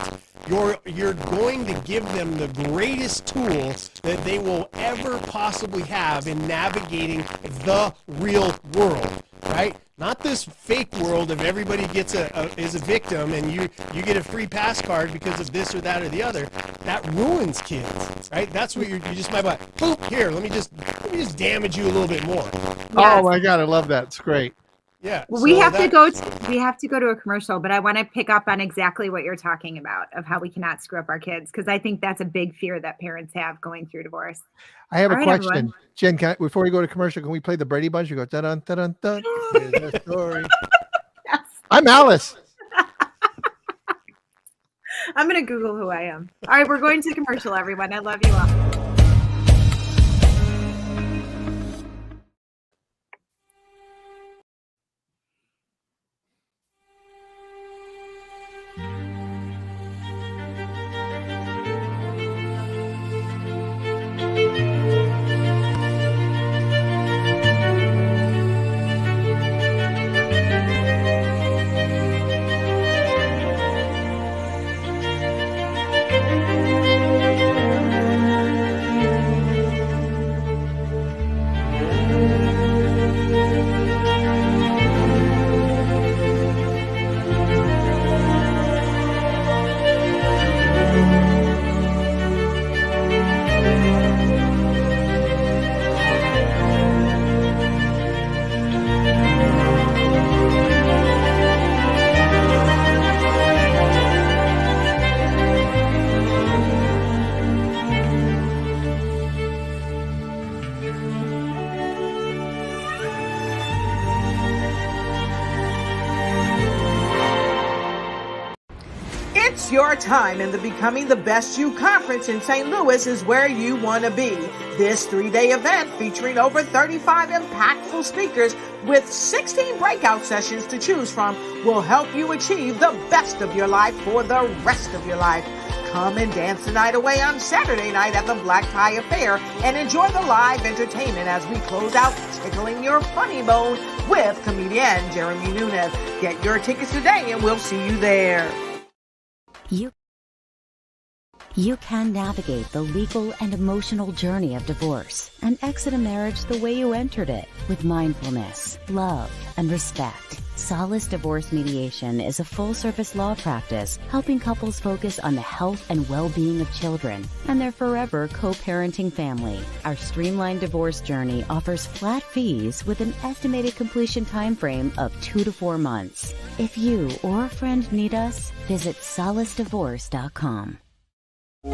you're going to give them the greatest tool that they will ever possibly have in navigating the real world, right? Not this fake world of everybody is a victim and you get a free pass card because of this or that or the other. That ruins kids, right? That's what you just might buy. Boop, here, let me just damage you a little bit more. Oh my God, I love that. It's great. Yeah. Well, we have to go to a commercial, but I want to pick up on exactly what you're talking about of how we cannot screw up our kids, because I think that's a big fear that parents have going through divorce. I have All a right, question. everyone. Jen, before we go to commercial, can we play the Brady Bunch? You go, dun dun dun dun. Here's the story. Yes. I'm Alice. I'm going to Google who I am. All right, we're going to commercial, everyone. I love you all. It's your time, and the Becoming the Best You conference in St. Louis is where you want to be. This 3-day event featuring over 35 impactful speakers with 16 breakout sessions to choose from will help you achieve the best of your life for the rest of your life. Come and dance the night away on Saturday night at the Black Tie Affair and enjoy the live entertainment as we close out Tickling Your Funny Bone with comedian Jeremy Nunez. Get your tickets today and we'll see you there. You can navigate the legal and emotional journey of divorce and exit a marriage the way you entered it, with mindfulness, love, and respect. SOLACE Divorce Mediation is a full-service law practice helping couples focus on the health and well-being of children and their forever co-parenting family. Our streamlined divorce journey offers flat fees with an estimated completion time frame of 2 to 4 months. If you or a friend need us, visit solacedivorce.com. I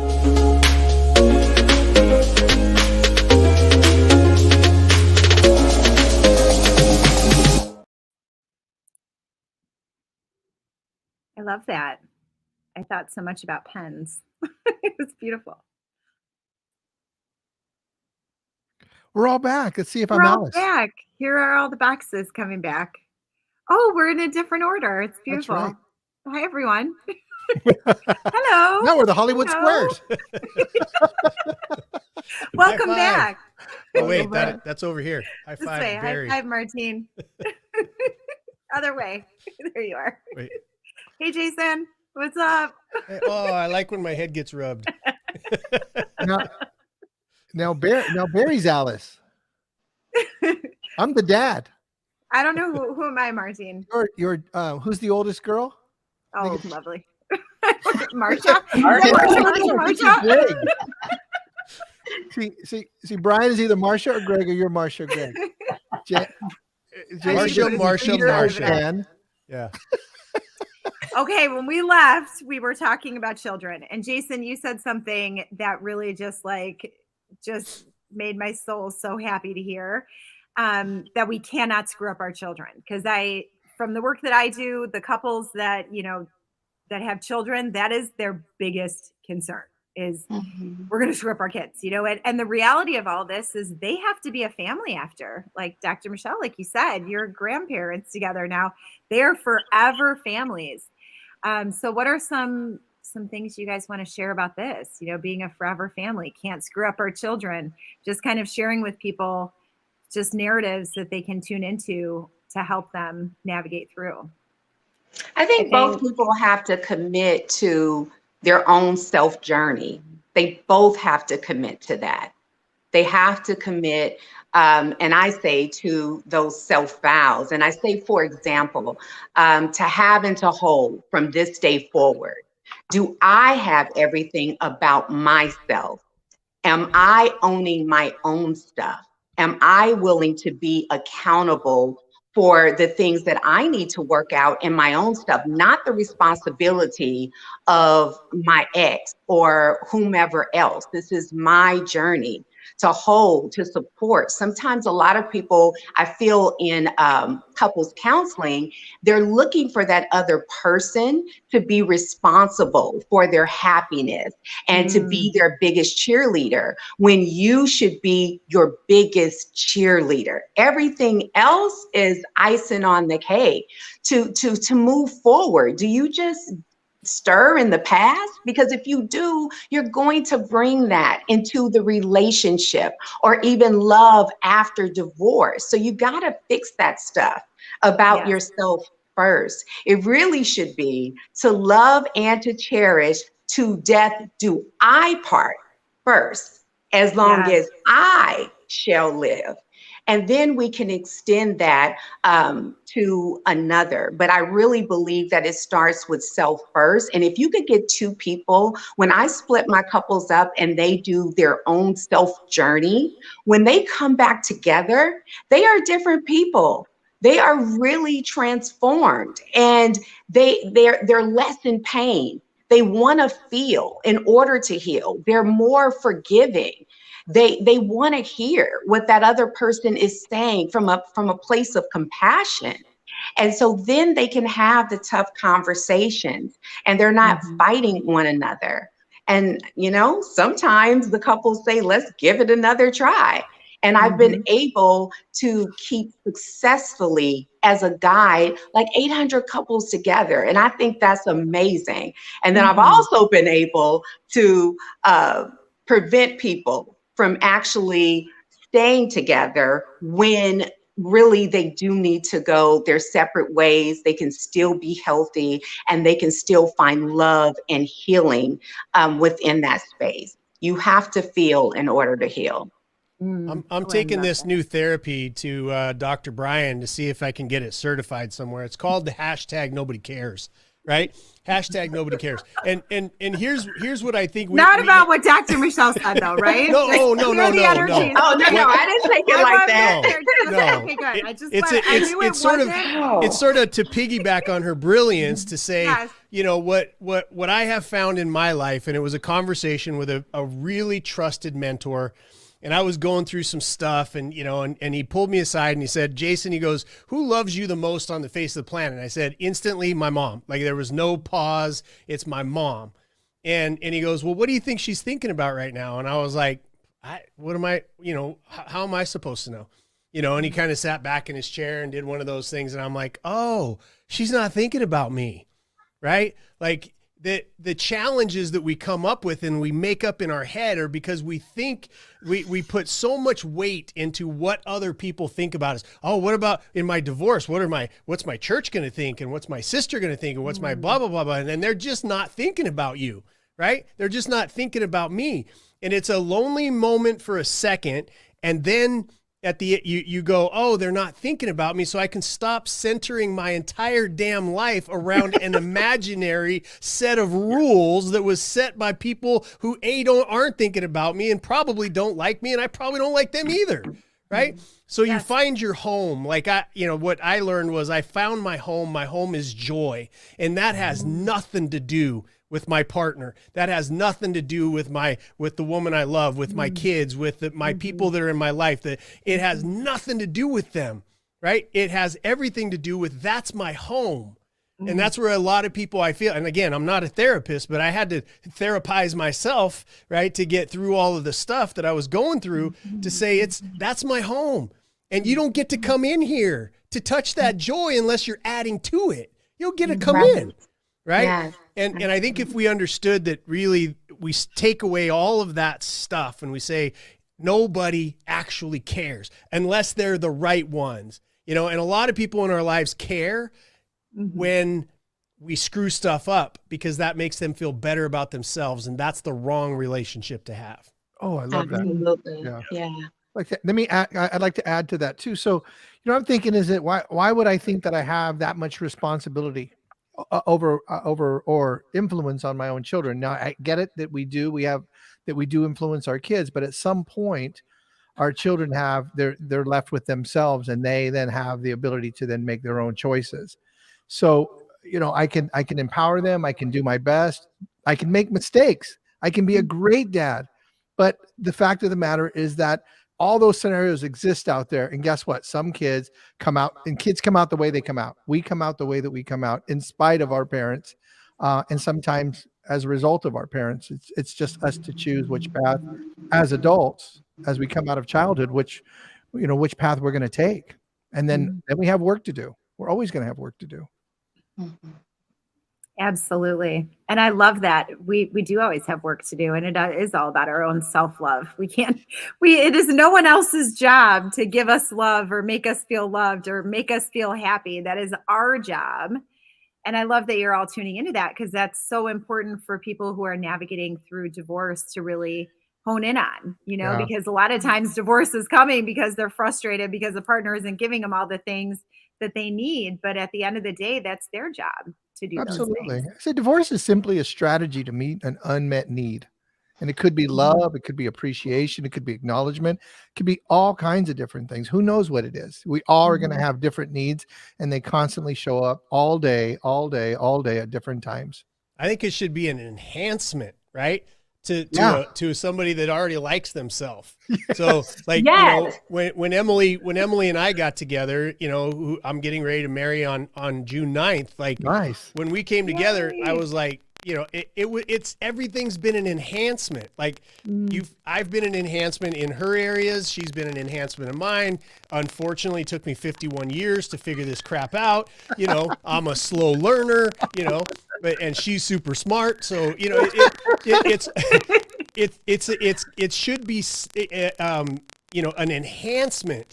love that. I thought so much about pens. It was beautiful. We're all back. Let's see if We're I'm all Alice. back. Here are all the boxes coming back. Oh, we're in a different order. It's beautiful. right. Hi, everyone. Hello. No, we're the Hollywood Hello. Squares. Welcome High five. back. Oh, wait, that's over here. High This five, way. High Barry. five, Martine. Other way. There you are. Wait. Hey, Jason. What's up? Oh, I like when my head gets rubbed. Now Barry's Alice. I'm the dad. I don't know who am I, Martine? You're who's the oldest girl? Oh, lovely. Marsha? Marsha. Marsha? Big. see, Brian is either Marsha or Greg, or you're Marsha or Greg. Marsha. Yeah. Okay, when we left, we were talking about children, and Jason, you said something that really just made my soul so happy to hear, that we cannot screw up our children. Because from the work that I do, the couples that that have children, that is their biggest concern, is we're going to screw up our kids, and the reality of all this is they have to be a family after, like Dr. Michelle, like you said, you're grandparents together now. They're forever families. So what are some things you guys want to share about this, being a forever family, can't screw up our children, just kind of sharing with people just narratives that they can tune into to help them navigate through? I think both people have to commit to their own self journey. They both have to commit to that. They have to commit, and I say, to those self vows. And I say, for example, to have and to hold from this day forward. Do I have everything about myself? Am I owning my own stuff? Am I willing to be accountable for the things that I need to work out in my own stuff, not the responsibility of my ex or whomever else? This is my journey to hold, to support. Sometimes a lot of people, I feel in couples counseling, they're looking for that other person to be responsible for their happiness and to be their biggest cheerleader, when you should be your biggest cheerleader. Everything else is icing on the cake to move forward. Do you just stir in the past? Because if you do, you're going to bring that into the relationship or even love after divorce. So you got to fix that stuff about yourself first. It really should be to love and to cherish to death do I part first, as long as I shall live. And then we can extend that to another. But I really believe that it starts with self first. And if you could get two people, when I split my couples up and they do their own self journey, when they come back together, they are different people. They are really transformed, and they're less in pain. They want to feel in order to heal. They're more forgiving. They want to hear what that other person is saying from a place of compassion. And so then they can have the tough conversations, and they're not fighting one another. And, sometimes the couples say, let's give it another try. And I've been able to keep successfully, as a guide, like 800 couples together. And I think that's amazing. And then I've also been able to prevent people from actually staying together when really they do need to go their separate ways. They can still be healthy, and they can still find love and healing within that space. You have to feel in order to heal. I'm taking this new therapy to Dr. Brian to see if I can get it certified somewhere. It's called the hashtag nobody cares, right? Hashtag nobody cares. And here's what I think. About what Dr. Michelle said, though, right? No. Oh, no, I didn't take it like that. No. Okay, good. It's sort of to piggyback on her brilliance to say, what I have found in my life, and it was a conversation with a really trusted mentor. And I was going through some stuff, and he pulled me aside and he said, Jason, he goes, who loves you the most on the face of the planet? And I said, instantly, my mom. Like, there was no pause. It's my mom. And he goes, well, what do you think she's thinking about right now? And I was like, how am I supposed to know? And he kind of sat back in his chair and did one of those things. And I'm like, oh, she's not thinking about me. Right? Like, the challenges that we come up with and we make up in our head are because we think we put so much weight into what other people think about us. Oh, what about in my divorce? What's my church going to think? And what's my sister going to think? And what's my blah, blah, blah, blah. And then they're just not thinking about you, right? They're just not thinking about me. And it's a lonely moment for a second. And then you go, oh, they're not thinking about me, so I can stop centering my entire damn life around an imaginary set of rules that was set by people who aren't thinking about me and probably don't like me, and I probably don't like them either, right? So you find your home. Like what I learned was I found my home. My home is joy, and that has nothing to do with my partner. That has nothing to do with the woman I love, with my kids, with my people that are in my life. That it has nothing to do with them, right? It has everything to do with that's my home. And that's where a lot of people, I feel, and again, I'm not a therapist, but I had to therapize myself, right, to get through all of the stuff that I was going through to say that's my home. And you don't get to come in here to touch that joy unless you're adding to it. You don't get to come in. Right. Yes. And I think if we understood that really we take away all of that stuff and we say nobody actually cares unless they're the right ones, and a lot of people in our lives care when we screw stuff up because that makes them feel better about themselves. And that's the wrong relationship to have. Oh, I love that. Absolutely. Yeah. Like, let me add, I'd like to add to that too. So, I'm thinking, why would I think that I have that much responsibility over or influence on my own children? Now I get it that we do influence our kids, but at some point our children they're left with themselves, and they then have the ability to then make their own choices. So, I can empower them. I can do my best. I can make mistakes. I can be a great dad. But the fact of the matter is that all those scenarios exist out there. And guess what? Some kids come out, and kids come out the way they come out. We come out the way that we come out in spite of our parents. And sometimes as a result of our parents, it's just us to choose which path as adults, as we come out of childhood, which path we're going to take. And then we have work to do. We're always going to have work to do. Absolutely. And I love that we do always have work to do, and it is all about our own self-love. It is no one else's job to give us love or make us feel loved or make us feel happy. That is our job. And I love that you're all tuning into that, because that's so important for people who are navigating through divorce to really hone in on, because a lot of times divorce is coming because they're frustrated because the partner isn't giving them all the things that they need. But at the end of the day, that's their job to do Absolutely. those things. So divorce is simply a strategy to meet an unmet need. And it could be love, it could be appreciation, it could be acknowledgement, it could be all kinds of different things. Who knows what it is? We all are going to have different needs, and they constantly show up all day at different times. I think it should be an enhancement, right? To somebody that already likes themselves. So like, when Emily and I got together, who I'm getting ready to marry on June 9th, like nice. When we came together, I was like, it's everything's been an enhancement. Like I've been an enhancement in her areas. She's been an enhancement in mine. Unfortunately, it took me 51 years to figure this crap out. I'm a slow learner, and she's super smart. So, it should be, an enhancement.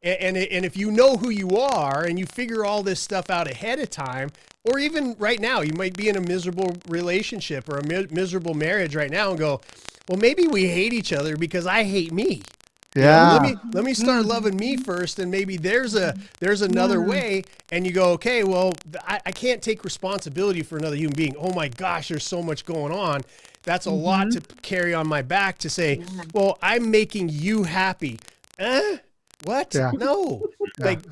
And if you know who you are and you figure all this stuff out ahead of time, or even right now, you might be in a miserable relationship or a miserable marriage right now and go, well, maybe we hate each other because I hate me. Yeah. Let me start loving me first, and maybe there's another way. And you go, okay, well, I can't take responsibility for another human being. Oh my gosh, there's so much going on. That's a lot to carry on my back to say, well, I'm making you happy. What? Yeah. No, like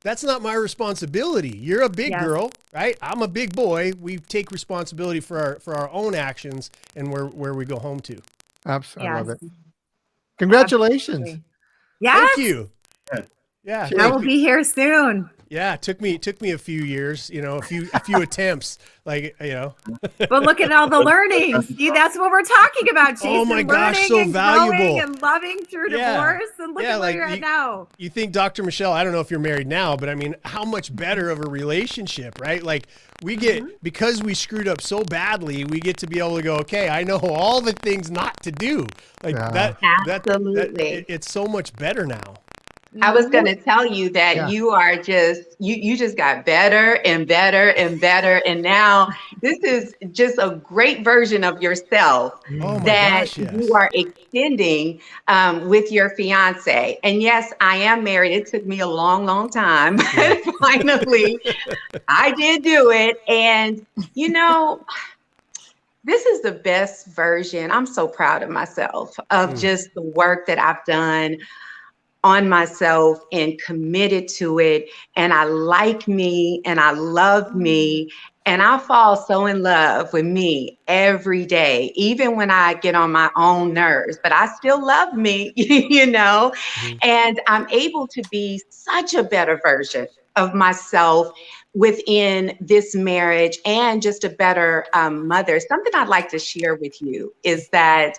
that's not my responsibility. You're a big girl, right? I'm a big boy. We take responsibility for our own actions and where we go home to. Absolutely. I love it. Congratulations. Absolutely. Yes. Thank you. Yeah. I will be here soon. Yeah, it took me a few years, a few attempts, But look at all the learning. See, that's what we're talking about, Jason. Oh my gosh, so valuable. And loving through divorce, and look at where you're at now. You think, Dr. Michelle, I don't know if you're married now, but I mean, how much better of a relationship, right? Like we get, because we screwed up so badly, we get to be able to go, okay, I know all the things not to do. Like that, Absolutely. it's so much better now. I was going to tell you that Yeah. you are you just got better and better and better. And now this is just a great version of yourself Oh my that gosh, yes. you are extending with your fiance. And yes, I am married. It took me a long, long time. But finally, I did do it. And, you know, this is the best version. I'm so proud of myself of just the work that I've done on myself and committed to it. And I like me and I love me. And I fall so in love with me every day, even when I get on my own nerves, but I still love me, you know, and I'm able to be such a better version of myself within this marriage and just a better mother. Something I'd like to share with you is that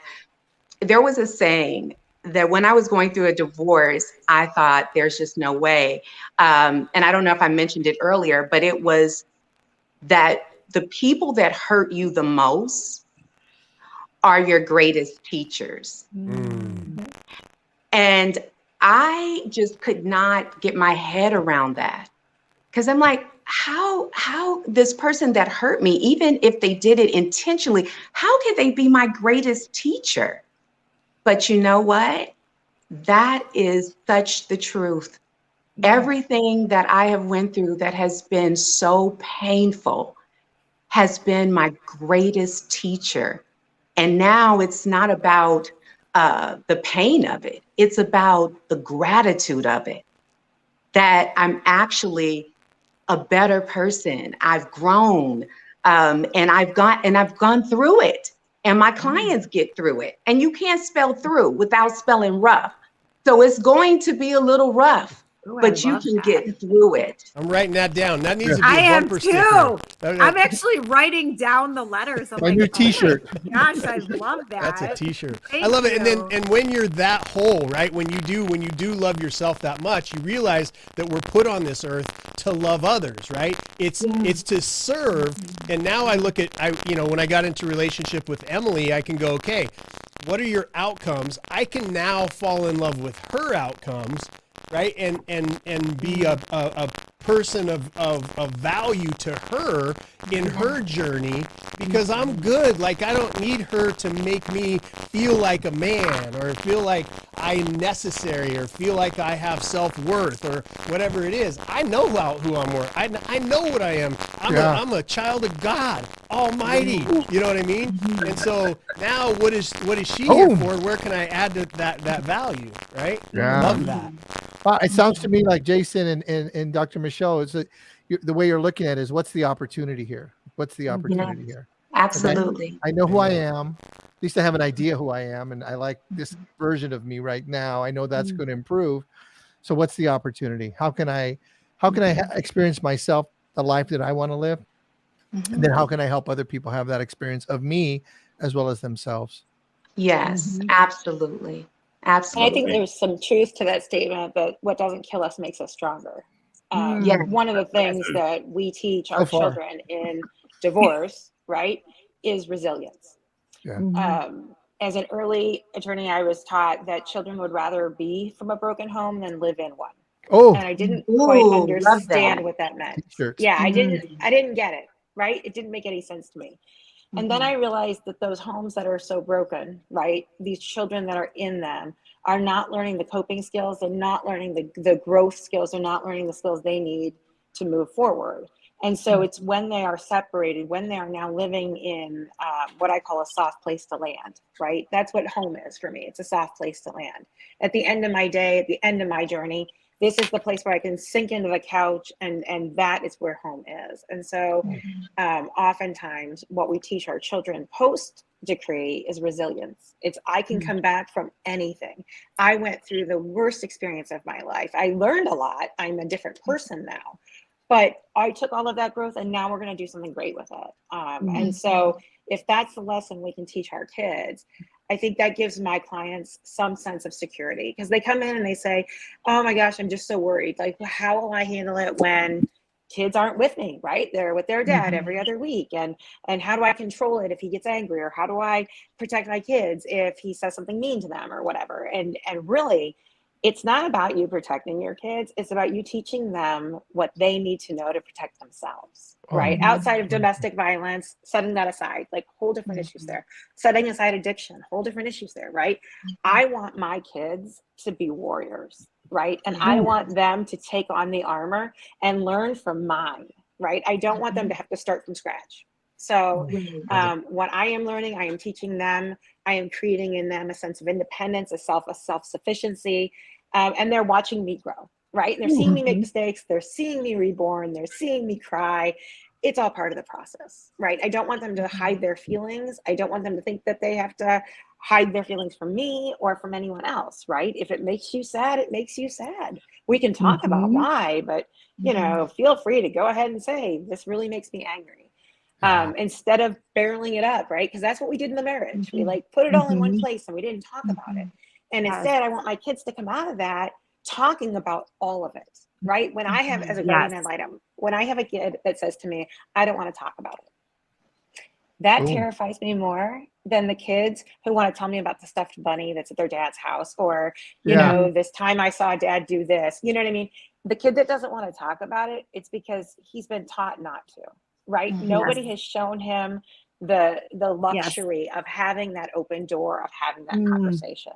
there was a saying that when I was going through a divorce, I thought there's just no way. And I don't know if I mentioned it earlier, but it was that the people that hurt you the most are your greatest teachers. And I just could not get my head around that. Because I'm like, how this person that hurt me, even if they did it intentionally, how could they be my greatest teacher? But you know what? That is such the truth. Everything that I have went through that has been so painful has been my greatest teacher. And now it's not about the pain of it. It's about the gratitude of it, that I'm actually a better person. I've grown and I've gone through it. And my clients get through it. And you can't spell through without spelling rough. So it's going to be a little rough, but you can get through it. I'm writing that down. That needs to be I a am bumper too. sticker. I'm actually writing down the letters. I'm My like, new T-shirt. Oh my gosh, I love that. That's a T-shirt. Thank I love it. you. And when you're that whole, right? When you do love yourself that much, you realize that we're put on this earth to love others, right? It's to serve. And now I look at when I got into relationship with Emily, I can go, okay, what are your outcomes? I can now fall in love with her outcomes, right? And be a person of value to her in her journey, because I'm good. Like, I don't need her to make me feel like a man or feel like I'm necessary or feel like I have self-worth or whatever it is. I know who I'm worth. I know what I am. I'm a child of God Almighty. You know what I mean? And so now what is she here for? Where can I add to that value, right? Yeah. Love that. Well, it sounds to me like Jason and Dr. Michelle, is that the way you're looking at it is, what's the opportunity here? What's the opportunity here? Absolutely. I know who I am. At least I have an idea who I am, and I like this version of me right now. I know that's going to improve. So what's the opportunity? How can I experience myself the life that I want to live? And then how can I help other people have that experience of me as well as themselves? Yes, absolutely. Absolutely. And I think there's some truth to that statement that what doesn't kill us makes us stronger. Yes. One of the things that we teach our children in divorce, right, is resilience. Yeah. As an early attorney, I was taught that children would rather be from a broken home than live in one. And I didn't quite understand what that meant. Yeah, I didn't get it, right? It didn't make any sense to me. And then I realized that those homes that are so broken, right, these children that are in them are not learning the coping skills. They're not learning the growth skills. They're not learning the skills they need to move forward. And so it's when they are separated, when they are now living in what I call a soft place to land, right? That's what home is for me. It's a soft place to land. At the end of my day, at the end of my journey, this is the place where I can sink into the couch, and that is where home is. And so oftentimes what we teach our children post decree is resilience. It's I can come back from anything. I went through the worst experience of my life. I learned a lot. I'm a different person now. But I took all of that growth, and now we're going to do something great with it. And so if that's the lesson we can teach our kids, I think that gives my clients some sense of security, because they come in and they say, oh my gosh, I'm just so worried. Like, how will I handle it when kids aren't with me, right? They're with their dad every other week. And how do I control it if he gets angry? Or how do I protect my kids if he says something mean to them or whatever? And really, It's not about you protecting your kids. It's about you teaching them what they need to know to protect themselves, right? Outside of domestic violence, setting that aside, like whole different issues there. Setting aside addiction, whole different issues there, right? I want my kids to be warriors, right? And I want them to take on the armor and learn from mine, right? I don't want them to have to start from scratch. So what I am learning, I am teaching them. I am creating in them a sense of independence, a self-sufficiency, and they're watching me grow, right? They're seeing me make mistakes. They're seeing me reborn. They're seeing me cry. It's all part of the process, right? I don't want them to hide their feelings. I don't want them to think that they have to hide their feelings from me or from anyone else, right? If it makes you sad, it makes you sad. We can talk about why, but you know, feel free to go ahead and say, this really makes me angry. Instead of barreling it up, right? Because that's what we did in the marriage. We like put it all in one place and we didn't talk about it. And instead, I want my kids to come out of that talking about all of it, right? When I have, as a guardian ad litem, when I have a kid that says to me, I don't want to talk about it, that terrifies me more than the kids who want to tell me about the stuffed bunny that's at their dad's house, or, you know, this time I saw dad do this, you know what I mean? The kid that doesn't want to talk about it, it's because he's been taught not to. Right? Nobody has shown him the luxury of having that open door, of having that conversation.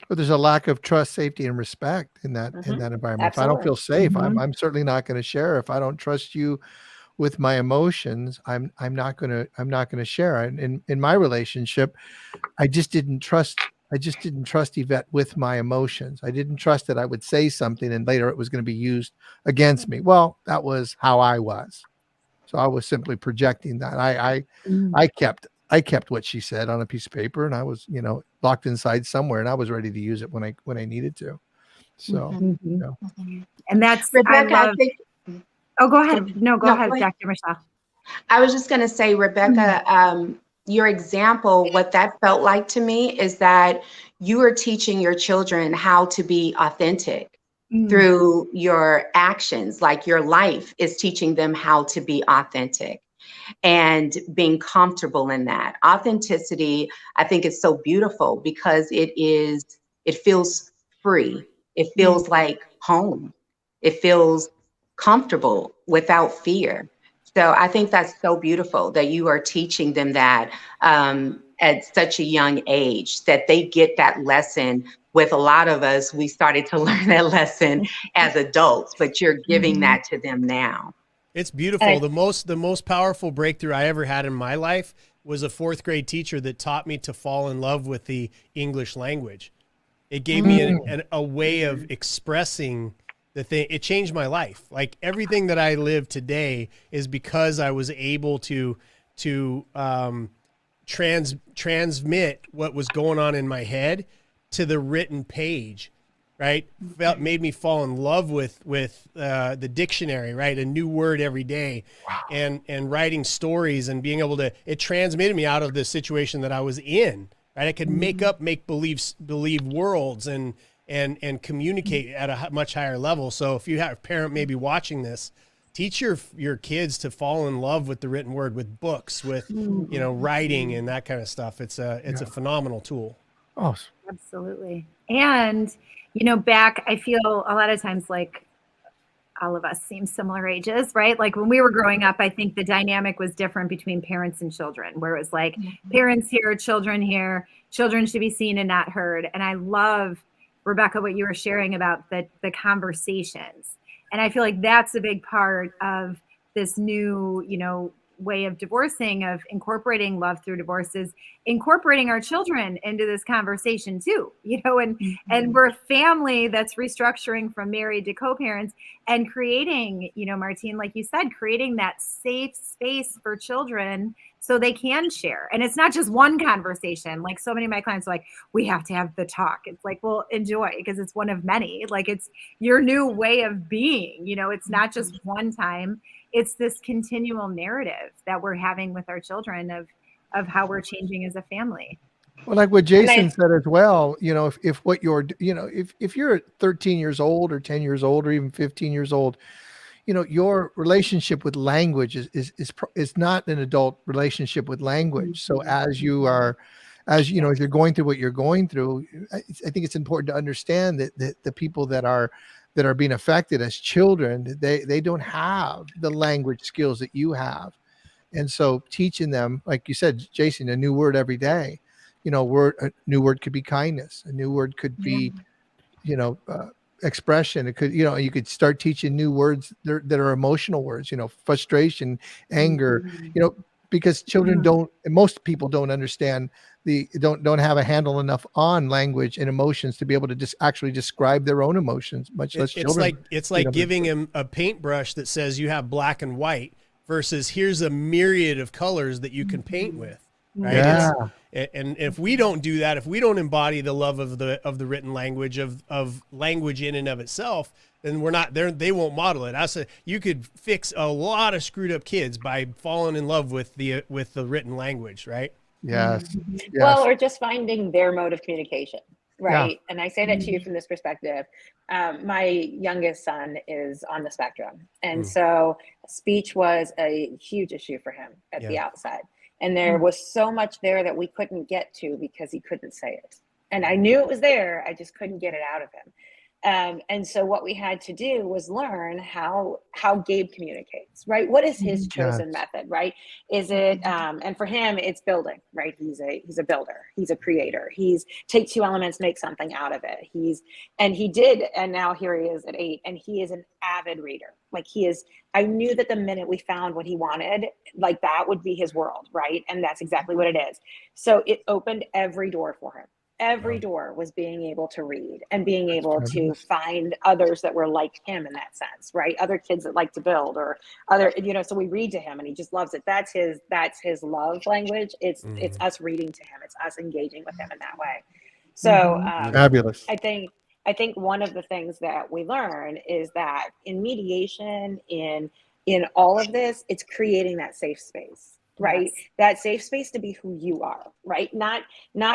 But there's a lack of trust, safety, and respect in that environment. Absolutely. If I don't feel safe, I'm certainly not going to share. If I don't trust you with my emotions, I'm not going to share. In my relationship, I just didn't trust Yvette with my emotions. I didn't trust that I would say something and later it was going to be used against me. Well, that was how I was. So I was simply projecting that. I kept what she said on a piece of paper, and I was, you know, locked inside somewhere, and I was ready to use it when I needed to. So, you know. And that's Rebecca, I think. Oh, go ahead. No, go ahead, Dr. Michelle. I was just going to say, Rebecca, your example, what that felt like to me is that you are teaching your children how to be authentic. Through your actions, like your life is teaching them how to be authentic and being comfortable in that. Authenticity, I think, is so beautiful because it feels free. It feels like home. It feels comfortable without fear. So I think that's so beautiful that you are teaching them that at such a young age, that they get that lesson. With a lot of us, we started to learn that lesson as adults, but you're giving that to them now. It's beautiful. The most powerful breakthrough I ever had in my life was a 4th grade teacher that taught me to fall in love with the English language. It gave me a way of expressing the thing. It changed my life. Like everything that I live today is because I was able to transmit what was going on in my head to the written page, right? Made me fall in love with the dictionary, right? A new word every day. Wow. And writing stories and being able to, it transmitted me out of the situation that I was in, right? I could make believe worlds and communicate at a much higher level. So if you have a parent maybe watching this, teach your kids to fall in love with the written word, with books, with, you know, writing and that kind of stuff. It's a phenomenal tool. Oh, absolutely. And, you know, I feel a lot of times like all of us seem similar ages, right? Like when we were growing up, I think the dynamic was different between parents and children, where it was like parents here, children should be seen and not heard. And I love, Rebecca, what you were sharing about the conversations. And I feel like that's a big part of this new, you know, way of divorcing, of incorporating love through divorce, is incorporating our children into this conversation too, you know, and we're a family that's restructuring from married to co-parents and creating, you know, Martine, like you said, creating that safe space for children so they can share. And it's not just one conversation. Like so many of my clients are like, we have to have the talk. It's like, well, enjoy, because it's one of many. Like it's your new way of being, you know, it's not just one time. It's this continual narrative that we're having with our children of how we're changing as a family. Well, like what Jason said as well, you know, if what you're, you know, if you're 13 years old or 10 years old or even 15 years old, you know, your relationship with language is not an adult relationship with language. So as as you know, as you're going through what you're going through, I think it's important to understand that the people that are being affected as children, they don't have the language skills that you have. And so teaching them, like you said, Jason, a new word every day, you know, a new word could be kindness. A new word could be, you know, expression. It could, you know, you could start teaching new words that are emotional words, you know, frustration, anger, you know, because children don't, and most people don't understand don't have a handle enough on language and emotions to be able to just actually describe their own emotions, much less children. It's like giving him a paintbrush that says you have black and white versus here's a myriad of colors that you can paint with. Right. Yeah. And if we don't do that, if we don't embody the love of the written language of language in and of itself, then we're not there. They won't model it. You could fix a lot of screwed up kids by falling in love with the written language. Right. Yes. Well, or just finding their mode of communication. Right. Yeah. And I say that to you from this perspective. My youngest son is on the spectrum. And so speech was a huge issue for him at the outset. And there was so much there that we couldn't get to because he couldn't say it. And I knew it was there. I just couldn't get it out of him. And so what we had to do was learn how Gabe communicates, right? What is his chosen method, right? Is it, and for him, it's building, right? He's a builder. He's a creator. Take two elements, make something out of it. And now here he is at 8, and he is an avid reader. Like I knew that the minute we found what he wanted, like that would be his world, right? And that's exactly what it is. So it opened every door for him. Every door was being able to read and being able to find others that were like him in that sense, right? Other kids that like to build or other, you know, so we read to him and he just loves it. That's his love language. It's us reading to him. It's us engaging with him in that way. So fabulous. I think one of the things that we learn is that in mediation, in all of this, it's creating that safe space. Right. Yes. That safe space to be who you are, right? Not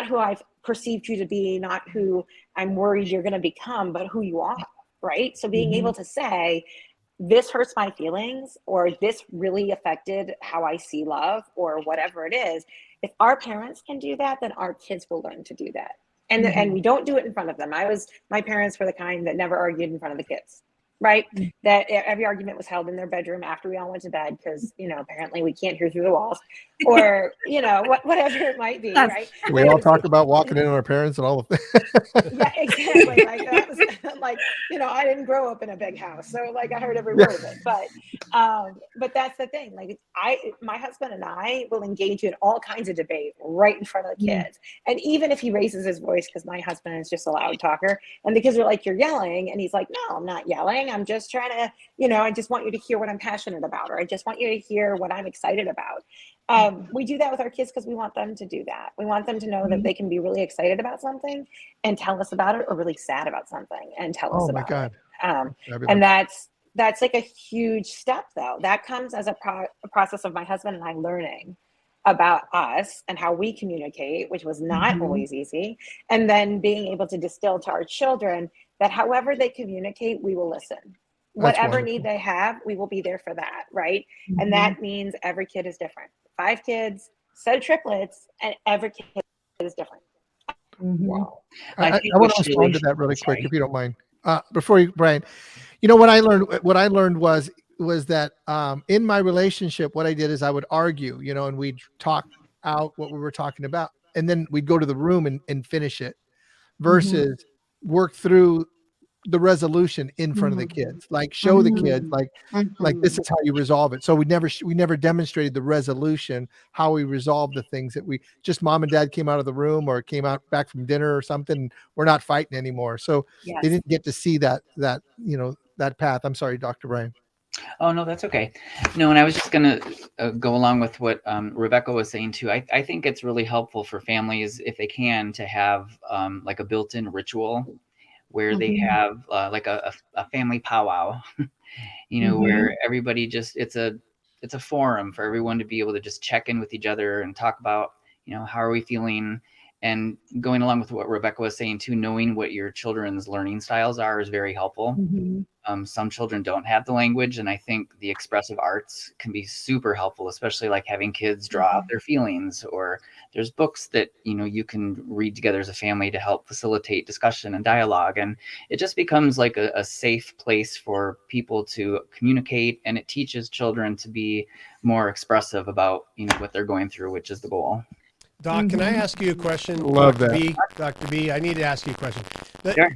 who I've perceived you to be, not who I'm worried you're going to become, but who you are. Right. So being able to say, this hurts my feelings, or this really affected how I see love, or whatever it is. If our parents can do that, then our kids will learn to do that. And we don't do it in front of them. My parents were the kind that never argued in front of the kids. Right. That every argument was held in their bedroom after we all went to bed because, you know, apparently we can't hear through the walls, or, you know, whatever it might be. Right. We all talk about walking in on our parents and all of that. Yeah, exactly. Like that was like, you know, I didn't grow up in a big house, so like I heard every word of it. But that's the thing. Like my husband and I will engage in all kinds of debate right in front of the kids. And even if he raises his voice, because my husband is just a loud talker, and the kids are like, "You're yelling," and he's like, "No, I'm not yelling. I'm just trying to, you know, I just want you to hear what I'm passionate about, or I just want you to hear what I'm excited about." We do that with our kids because we want them to do that. We want them to know that they can be really excited about something and tell us about it, or really sad about something and tell us about it. And that's like a huge step, though. That comes as a process of my husband and I learning about us and how we communicate, which was not always easy. And then being able to distill to our children that however they communicate, we will listen. Whatever need they have, we will be there for that, right? And that means every kid is different. 5 kids, set of triplets, and every kid is different. Wow. I want to respond to that really quick, if you don't mind. Before you, Brian, you know what I learned was that in my relationship, what I did is I would argue, you know, and we'd talk out what we were talking about, and then we'd go to the room and finish it, versus work through the resolution in front of the kids, like show the kids like this is how you resolve it. So we never demonstrated the resolution, how we resolve the things that we just mom and dad came out of the room or came out back from dinner or something. We're not fighting anymore. So they didn't get to see that, you know, that path. I'm sorry, Dr. Brian. Oh, no, that's okay. No, and I was just going to go along with what Rebecca was saying too. I think it's really helpful for families, if they can, to have like a built-in ritual where they have like a family powwow, you know, where everybody just, it's a forum for everyone to be able to just check in with each other and talk about, you know, how are we feeling? And going along with what Rebecca was saying too, knowing what your children's learning styles are is very helpful. Some children don't have the language, and I think the expressive arts can be super helpful, especially like having kids draw out their feelings, or there's books that, you know, you can read together as a family to help facilitate discussion and dialogue. And it just becomes like a safe place for people to communicate, and it teaches children to be more expressive about, you know, what they're going through, which is the goal. Doc, can I ask you a question? Love Dr. that. B, Dr. B, I need to ask you a question. Sure.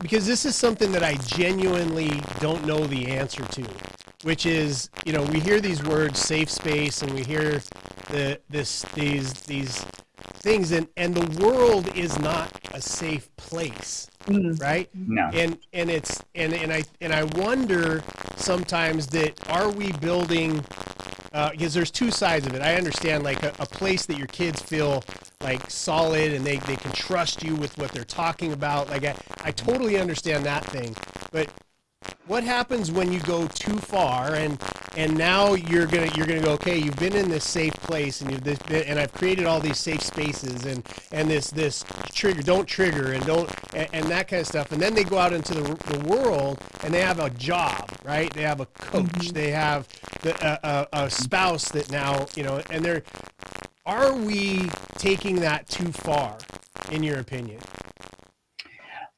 Because this is something that I genuinely don't know the answer to, which is, you know, we hear these words, safe space, and we hear these things, and the world is not a safe place, right? No. And I wonder sometimes that, are we building, because there's two sides of it. I understand, like a place that your kids feel like solid and they can trust you with what they're talking about. Like I totally understand that thing, but what happens when you go too far and now you're gonna go, okay, you've been in this safe place and I've created all these safe spaces and this trigger, don't trigger, and don't, and that kind of stuff, and then they go out into the world and they have a job, right? They have a coach, they have a spouse that now, you know, and are we taking that too far, in your opinion?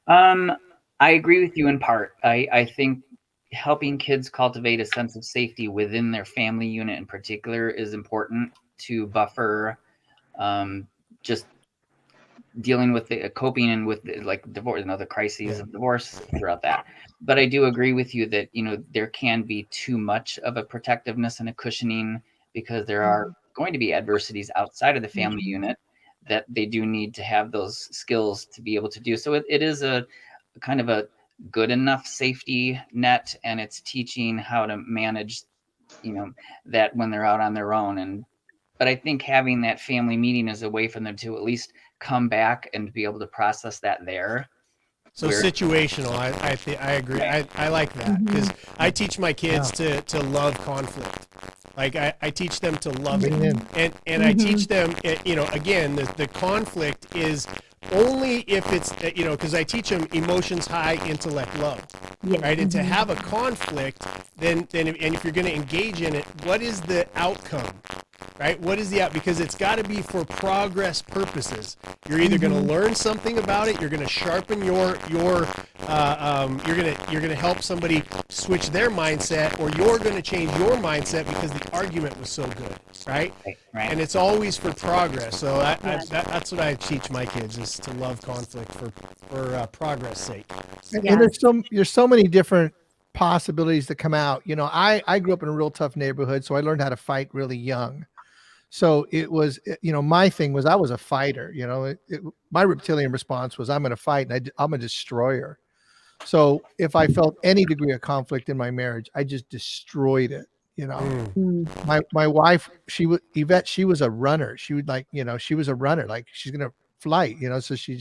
I agree with you in part. I think helping kids cultivate a sense of safety within their family unit in particular is important to buffer just dealing with the coping and with like divorce and other crises of divorce throughout that. But I do agree with you that, you know, there can be too much of a protectiveness and a cushioning, because there are going to be adversities outside of the family unit that they do need to have those skills to be able to do. So it is a kind of a good enough safety net, and it's teaching how to manage, you know, that when they're out on their own. But I think having that family meeting is a way for them to at least come back and be able to process that there. So situational, I agree. I like that, because I teach my kids to love conflict. Like I teach them to love it, and I teach them, you know, again, the conflict is only if it's, you know, because I teach them emotions high, intellect low, right? And to have a conflict, then if you're going to engage in it, what is the outcome, right? What is the out? Because it's got to be for progress purposes. You're either going to learn something about it, you're going to sharpen you're going to help somebody switch their mindset, or you're going to change your mindset because the argument was so good, right? Right. And it's always for progress. So that's what I teach my kids, is to love conflict for progress sake. And there's so many different possibilities that come out. You know, I grew up in a real tough neighborhood, so I learned how to fight really young. So it was, you know, my thing was I was a fighter. You know, my reptilian response was, I'm going to fight, and I'm a destroyer. So if I felt any degree of conflict in my marriage, I just destroyed it. You know, my wife, Yvette, she was a runner. She would, like, you know, she was a runner, like she's going to flight, you know, so she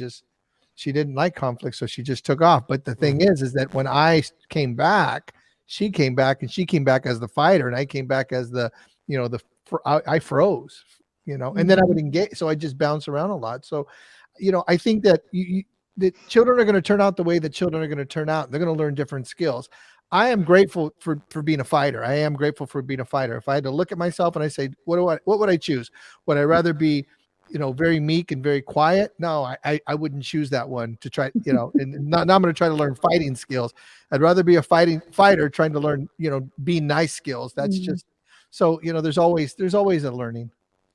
didn't like conflict. So she just took off. But the thing is that when I came back, she came back, and she came back as the fighter, and I came back as the, you know, I froze, you know, and then I would engage. So I just bounce around a lot. So, you know, I think that the children are going to turn out the way that children are going to turn out. They're going to learn different skills. I am grateful for being a fighter. I am grateful for being a fighter. If I had to look at myself and I say, what would I choose? Would I rather be, you know, very meek and very quiet? No, I wouldn't choose that one to try, you know, and now I'm going to try to learn fighting skills. I'd rather be a fighter trying to learn, you know, be nice skills. That's just, so, you know, there's always a learning.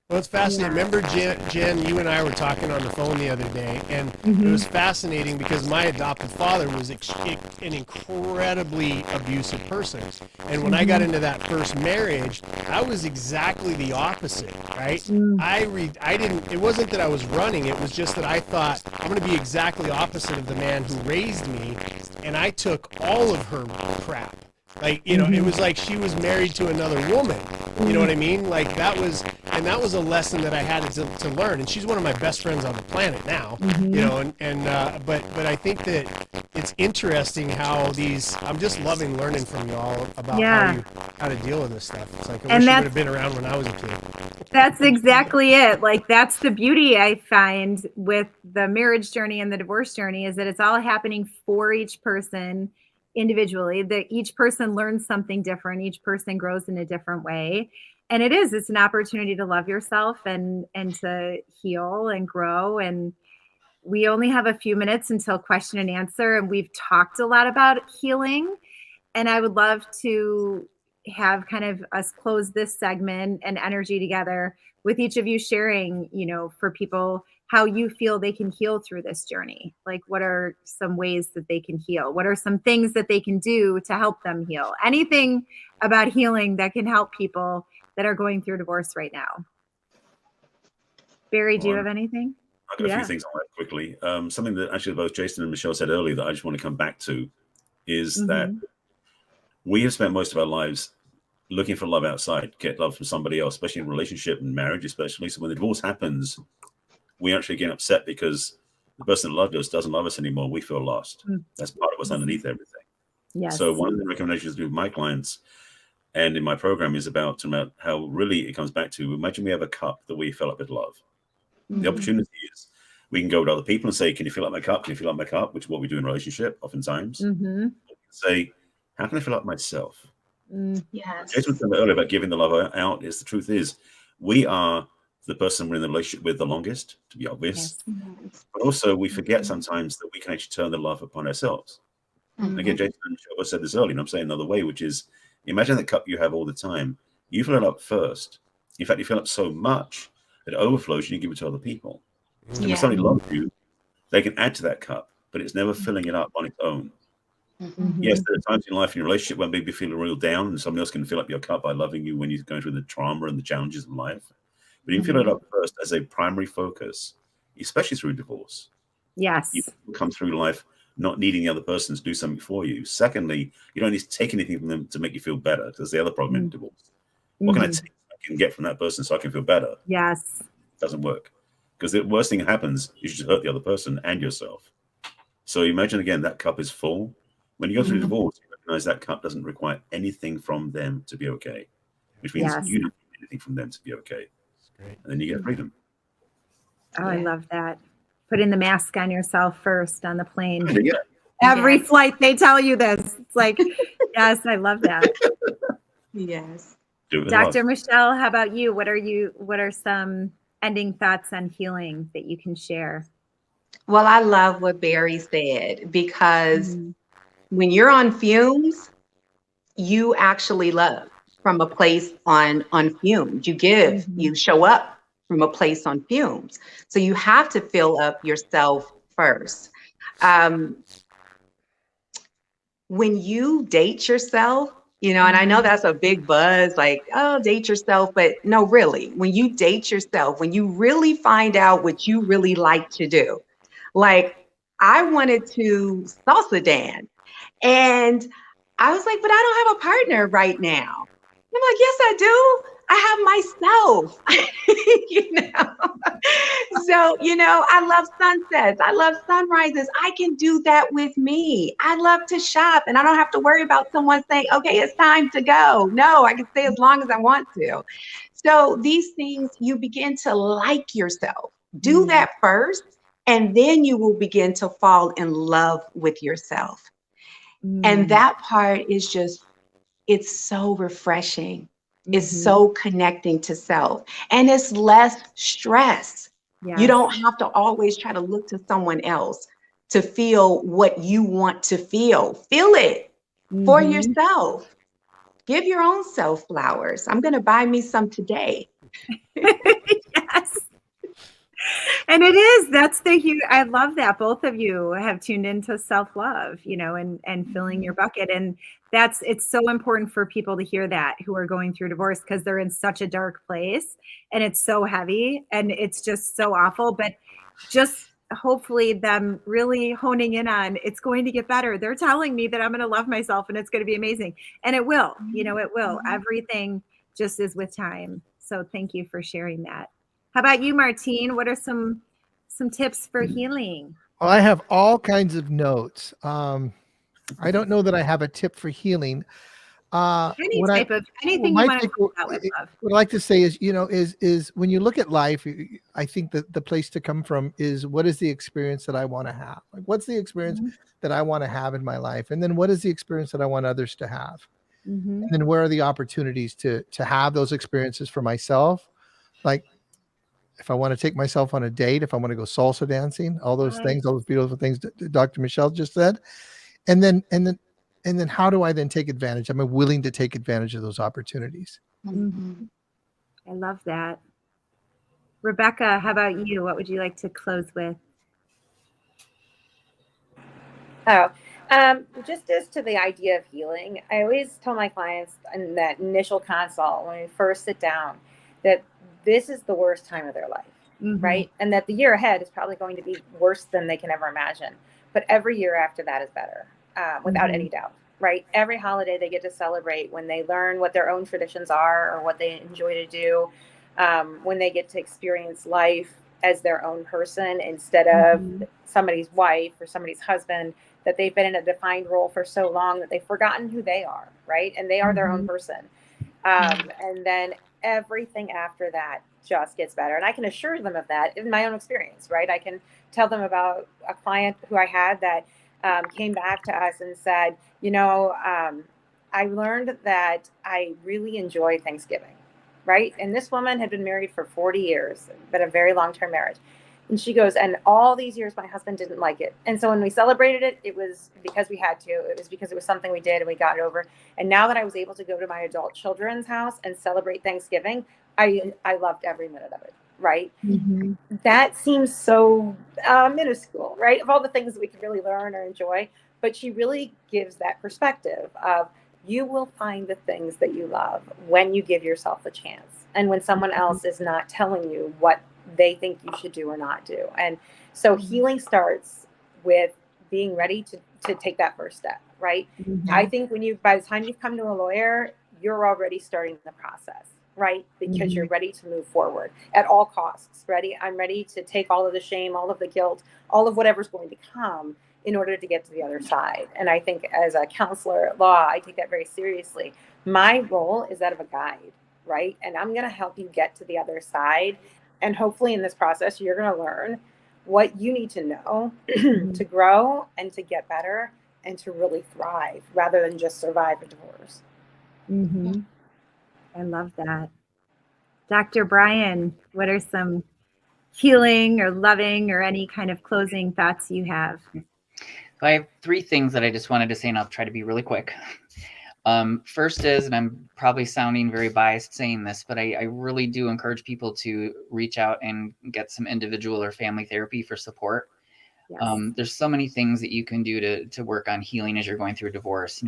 Well, it's fascinating. Remember, Jen, you and I were talking on the phone the other day, and it was fascinating because my adopted father was an incredibly abusive person. And when I got into that first marriage, I was exactly the opposite, right? It wasn't that I was running, it was just that I thought, I'm going to be exactly opposite of the man who raised me, and I took all of her crap. Like, you know, it was like she was married to another woman. You know what I mean? Like that was a lesson that I had to learn. And she's one of my best friends on the planet now. You know, but I think that it's interesting how I'm just loving learning from y'all about how to deal with this stuff. It's like I wish you would have been around when I was a kid. That's exactly it. Like that's the beauty I find with the marriage journey and the divorce journey is that it's all happening for each person individually, that each person learns something different. Each person grows in a different way. And it's an opportunity to love yourself and to heal and grow. And we only have a few minutes until question and answer. And we've talked a lot about healing. And I would love to have kind of us close this segment and energy together with each of you sharing, you know, for people how you feel they can heal through this journey. Like, what are some ways that they can heal? What are some things that they can do to help them heal? Anything about healing that can help people that are going through divorce right now. Barry, do you have anything? I've got a few things on that quickly. Something that actually both Jason and Michelle said earlier that I just want to come back to is that we have spent most of our lives looking for love outside, get love from somebody else, especially in relationship and marriage, especially. So when the divorce happens, we actually get upset because the person that loved us doesn't love us anymore. We feel lost. That's part of what's underneath everything. Yes. So one of the recommendations I do with my clients and in my program is about how really it comes back to, imagine we have a cup that we fill up with love. The opportunity is we can go to other people and say, can you fill up my cup? Can you fill up my cup? Which is what we do in a relationship oftentimes. Say, how can I fill up myself? Yes. Jason was talking earlier about giving the love out. The truth is, we are the person we're in the relationship with the longest, to be obvious. But also, we forget sometimes that we can actually turn the love upon ourselves. And again, Jason and Michelle said this earlier, and I'm saying another way, which is, imagine the cup you have all the time. You fill it up first. In fact, you fill up so much that it overflows, and you give it to other people. And when somebody loves you, they can add to that cup, but it's never filling it up on its own. Yes, there are times in life in your relationship when maybe you feel real down, and someone else can fill up your cup by loving you when you're going through the trauma and the challenges of life. But you fill it up first as a primary focus, especially through divorce. Yes. You come through life not needing the other person to do something for you. Secondly, you don't need to take anything from them to make you feel better, because the other problem in divorce. What can I take I can get from that person so I can feel better? Yes. It doesn't work. Because the worst thing that happens is you just hurt the other person and yourself. So imagine, again, that cup is full. When you go through divorce, you recognize that cup doesn't require anything from them to be okay, which means you don't need anything from them to be okay. And then you get freedom. Oh, I love that. Putting the mask on yourself first on the plane. Yeah. Every flight they tell you this. It's like, yes, I love that. Yes. Dr. Michelle, how about you? What are some ending thoughts on healing that you can share? Well, I love what Barry said, because when you're on fumes, you actually love from a place on fumes. You give, you show up from a place on fumes. So you have to fill up yourself first. When you date yourself, you know, and I know that's a big buzz, like, oh, date yourself. But no, really, when you date yourself, when you really find out what you really like to do, like I wanted to salsa dance, and I was like, but I don't have a partner right now. I'm like, yes, I do. I have myself, you know? So, you know, I love sunsets. I love sunrises. I can do that with me. I love to shop, and I don't have to worry about someone saying, okay, it's time to go. No, I can stay as long as I want to. So these things, you begin to like yourself. Do that first, and then you will begin to fall in love with yourself. And that part is just, it's so refreshing. It's so connecting to self, and it's less stress. Yes. You don't have to always try to look to someone else to feel what you want to feel. Feel it for yourself. Give your own self flowers. I'm going to buy me some today. Yes. And it is, that's the huge, I love that both of you have tuned into self-love, you know, and filling your bucket. And it's so important for people to hear that who are going through divorce, because they're in such a dark place and it's so heavy and it's just so awful. But just hopefully them really honing in on it's going to get better. They're telling me that I'm going to love myself and it's going to be amazing. And it will, it will. Everything just is with time. So thank you for sharing that. How about you, Martine? What are some tips for healing? Well, I have all kinds of notes. I don't know that I have a tip for healing. Anything What you want to talk about with love. What I like to say is, is when you look at life, I think that the place to come from is what is the experience that I want to have? Like, what's the experience that I want to have in my life? And then what is the experience that I want others to have? And then where are the opportunities to have those experiences for myself? Like, if I want to take myself on a date, if I want to go salsa dancing, all those things, all those beautiful things that Dr. Michelle just said. And then how do I then take advantage? Am I willing to take advantage of those opportunities? I love that. Rebecca, how about you? What would you like to close with? Just as to the idea of healing, I always tell my clients in that initial consult, when we first sit down, that this is the worst time of their life, right? And that the year ahead is probably going to be worse than they can ever imagine. But every year after that is better, without any doubt, right? Every holiday they get to celebrate, when they learn what their own traditions are or what they enjoy to do, when they get to experience life as their own person instead of somebody's wife or somebody's husband, that they've been in a defined role for so long that they've forgotten who they are, right? And they are their own person. And then everything after that just gets better. And I can assure them of that in my own experience, right? I can tell them about a client who I had that came back to us and said, I learned that I really enjoy Thanksgiving, right? And this woman had been married for 40 years, been a very long-term marriage. And she goes, and all these years, my husband didn't like it. And so when we celebrated it, it was because we had to. It was because it was something we did and we got it over. And now that I was able to go to my adult children's house and celebrate Thanksgiving, I loved every minute of it, right? That seems so minuscule, right? Of all the things that we could really learn or enjoy. But she really gives that perspective of, you will find the things that you love when you give yourself a chance. And when someone else is not telling you what they think you should do or not do. And so healing starts with being ready to take that first step, right? I think by the time you've come to a lawyer, you're already starting the process, right? Because you're ready to move forward at all costs, ready? I'm ready to take all of the shame, all of the guilt, all of whatever's going to come in order to get to the other side. And I think as a counselor at law, I take that very seriously. My role is that of a guide, right? And I'm going to help you get to the other side. And hopefully in this process, you're going to learn what you need to know to grow and to get better and to really thrive rather than just survive a divorce. I love that. Dr. Brian, what are some healing or loving or any kind of closing thoughts you have? I have three things that I just wanted to say, and I'll try to be really quick. First is, and I'm probably sounding very biased saying this, but I really do encourage people to reach out and get some individual or family therapy for support. There's so many things that you can do to work on healing as you're going through a divorce.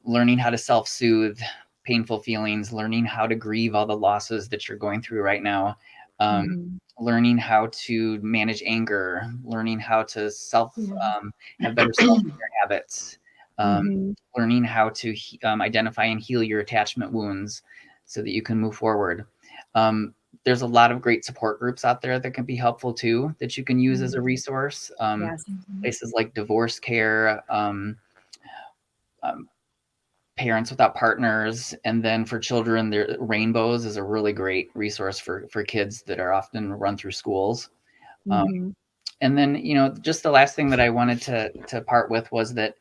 Learning how to self-soothe painful feelings, learning how to grieve all the losses that you're going through right now, learning how to manage anger, learning how to have better self-care habits. Learning how to identify and heal your attachment wounds so that you can move forward. There's a lot of great support groups out there that can be helpful too, that you can use as a resource. Places like Divorce Care, Parents Without Partners, and then for children, Rainbows is a really great resource for kids that are often run through schools. And then, just the last thing that I wanted to part with was that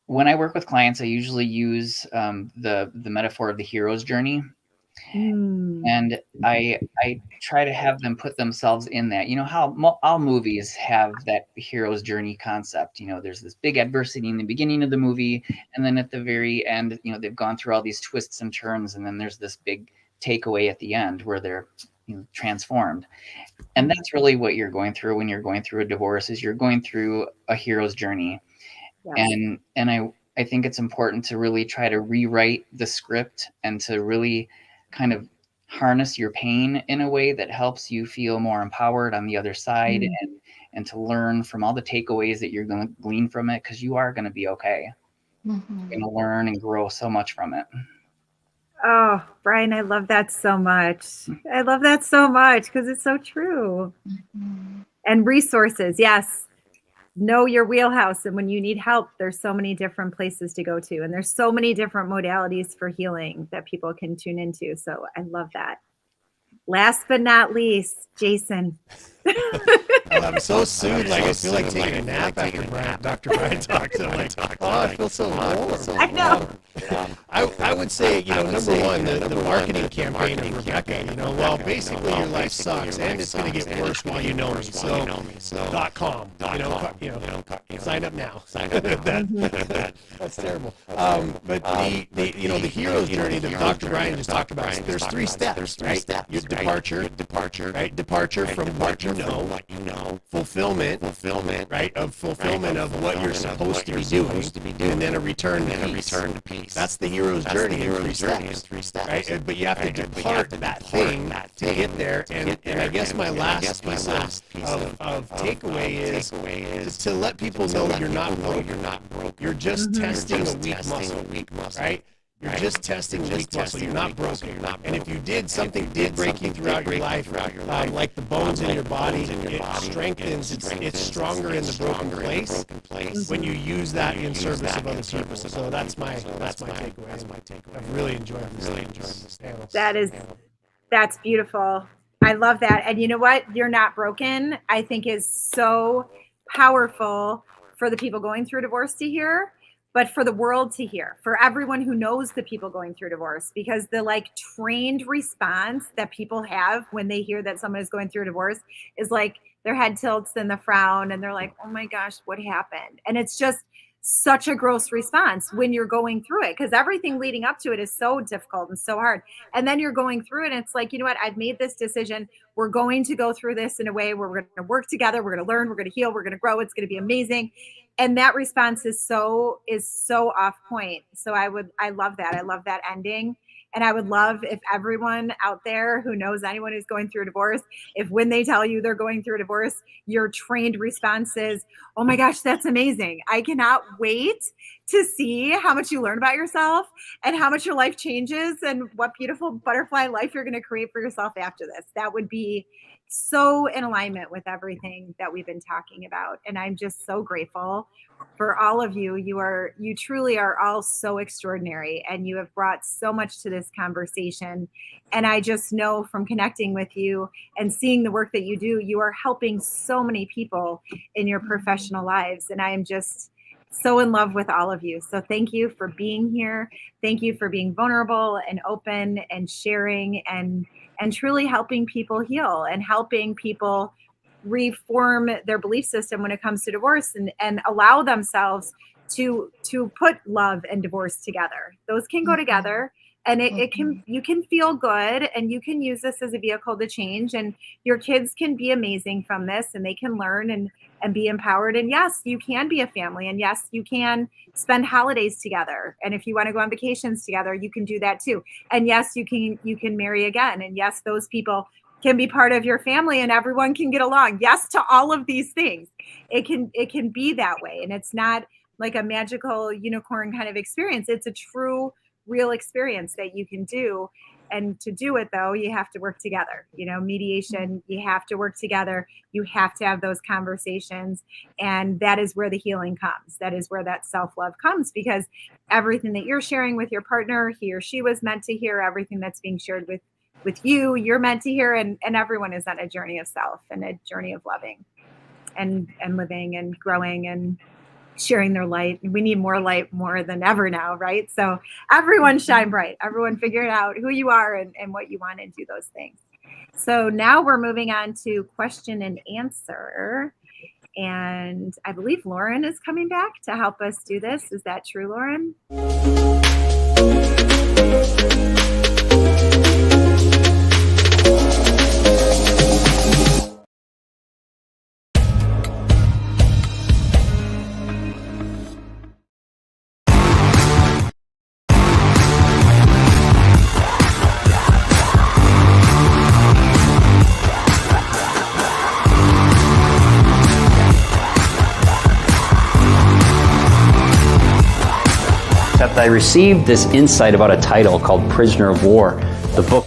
when I work with clients, I usually use the metaphor of the hero's journey. And I try to have them put themselves in that. How all movies have that hero's journey concept. There's this big adversity in the beginning of the movie, and then at the very end, they've gone through all these twists and turns, and then there's this big takeaway at the end where they're transformed. And that's really what you're going through when you're going through a divorce, is you're going through a hero's journey. And I think it's important to really try to rewrite the script and to really kind of harness your pain in a way that helps you feel more empowered on the other side, and to learn from all the takeaways that you're going to glean from it, because you are going to be okay. You're going to learn and grow so much from it. Oh, Brian, I love that so much. I love that so much because it's so true. And resources, yes. Know your wheelhouse. And when you need help, there's so many different places to go to. And there's so many different modalities for healing that people can tune into. So I love that. Last but not least, Jason. I'm so soothed. Like I feel like taking a nap after Dr. Brian talks. I'm like, oh, I feel so warm. I know. I would say, number one, the marketing campaign of Rebecca, well, basically your life sucks and it's going to get worse while you know me. So, .com, sign up now. That's terrible. But the hero's journey that Dr. Brian just talked about, there's 3 steps, right? Your departure, right? Departure from what you know, fulfillment, right? Of fulfillment of what you're supposed to be doing, and then a return to peace. That's the hero's journey in 3 steps, right? But you have to depart that thing to get there. And I guess my last piece of takeaway is to let people know you're not broke. You're just testing a weak muscle, right? You're just testing weak muscle. You're not broken. And if you did, something did break you throughout your life, like the bones in your body, it strengthens. It's stronger in the broken place when you use that in service of other people. So that's my takeaway. I've really enjoyed this panel. That's beautiful. I love that. And you know what? You're not broken, I think, is so powerful for the people going through divorce to hear, but for the world to hear, for everyone who knows the people going through divorce, because the trained response that people have when they hear that someone is going through a divorce is like their head tilts and the frown and they're like, oh my gosh, what happened? And it's just such a gross response when you're going through it, because everything leading up to it is so difficult and so hard. And then you're going through it and it's like, you know what? I've made this decision. We're going to go through this in a way where we're going to work together. We're going to learn, we're going to heal, we're going to grow. It's going to be amazing. And that response is so off point. So I love that. I love that ending. And I would love if everyone out there who knows anyone who's going through a divorce, if when they tell you they're going through a divorce, your trained response is, oh my gosh, that's amazing. I cannot wait to see how much you learn about yourself and how much your life changes and what beautiful butterfly life you're going to create for yourself after this. That would be so in alignment with everything that we've been talking about. And I'm just so grateful for all of you. You truly are all so extraordinary, and you have brought so much to this conversation. And I just know from connecting with you and seeing the work that you do, you are helping so many people in your professional lives. And I am just so in love with all of you. So thank you for being here. Thank you for being vulnerable and open and sharing and truly helping people heal and helping people reform their belief system when it comes to divorce and allow themselves to put love and divorce together. Those can go together, and you can feel good, and you can use this as a vehicle to change, and your kids can be amazing from this, and they can learn and be empowered. And yes, you can be a family, and yes, you can spend holidays together. And if you want to go on vacations together, you can do that too. And yes, you can marry again. And yes, those people can be part of your family and everyone can get along. Yes to all of these things. It can be that way. And it's not like a magical unicorn kind of experience. It's a true, real experience that you can do. And to do it, though, you have to work together. Mediation, you have to work together. You have to have those conversations. And that is where the healing comes. That is where that self-love comes, because everything that you're sharing with your partner, he or she was meant to hear. Everything that's being shared with you, you're meant to hear. And everyone is on a journey of self and a journey of loving and living and growing and sharing their light. We need more light more than ever now, right? So everyone shine bright. Everyone figure out who you are and what you want and do those things. So now we're moving on to question and answer. And I believe Lauren is coming back to help us do this. Is that true, Lauren? But I received this insight about a title called Prisoner of War. The book.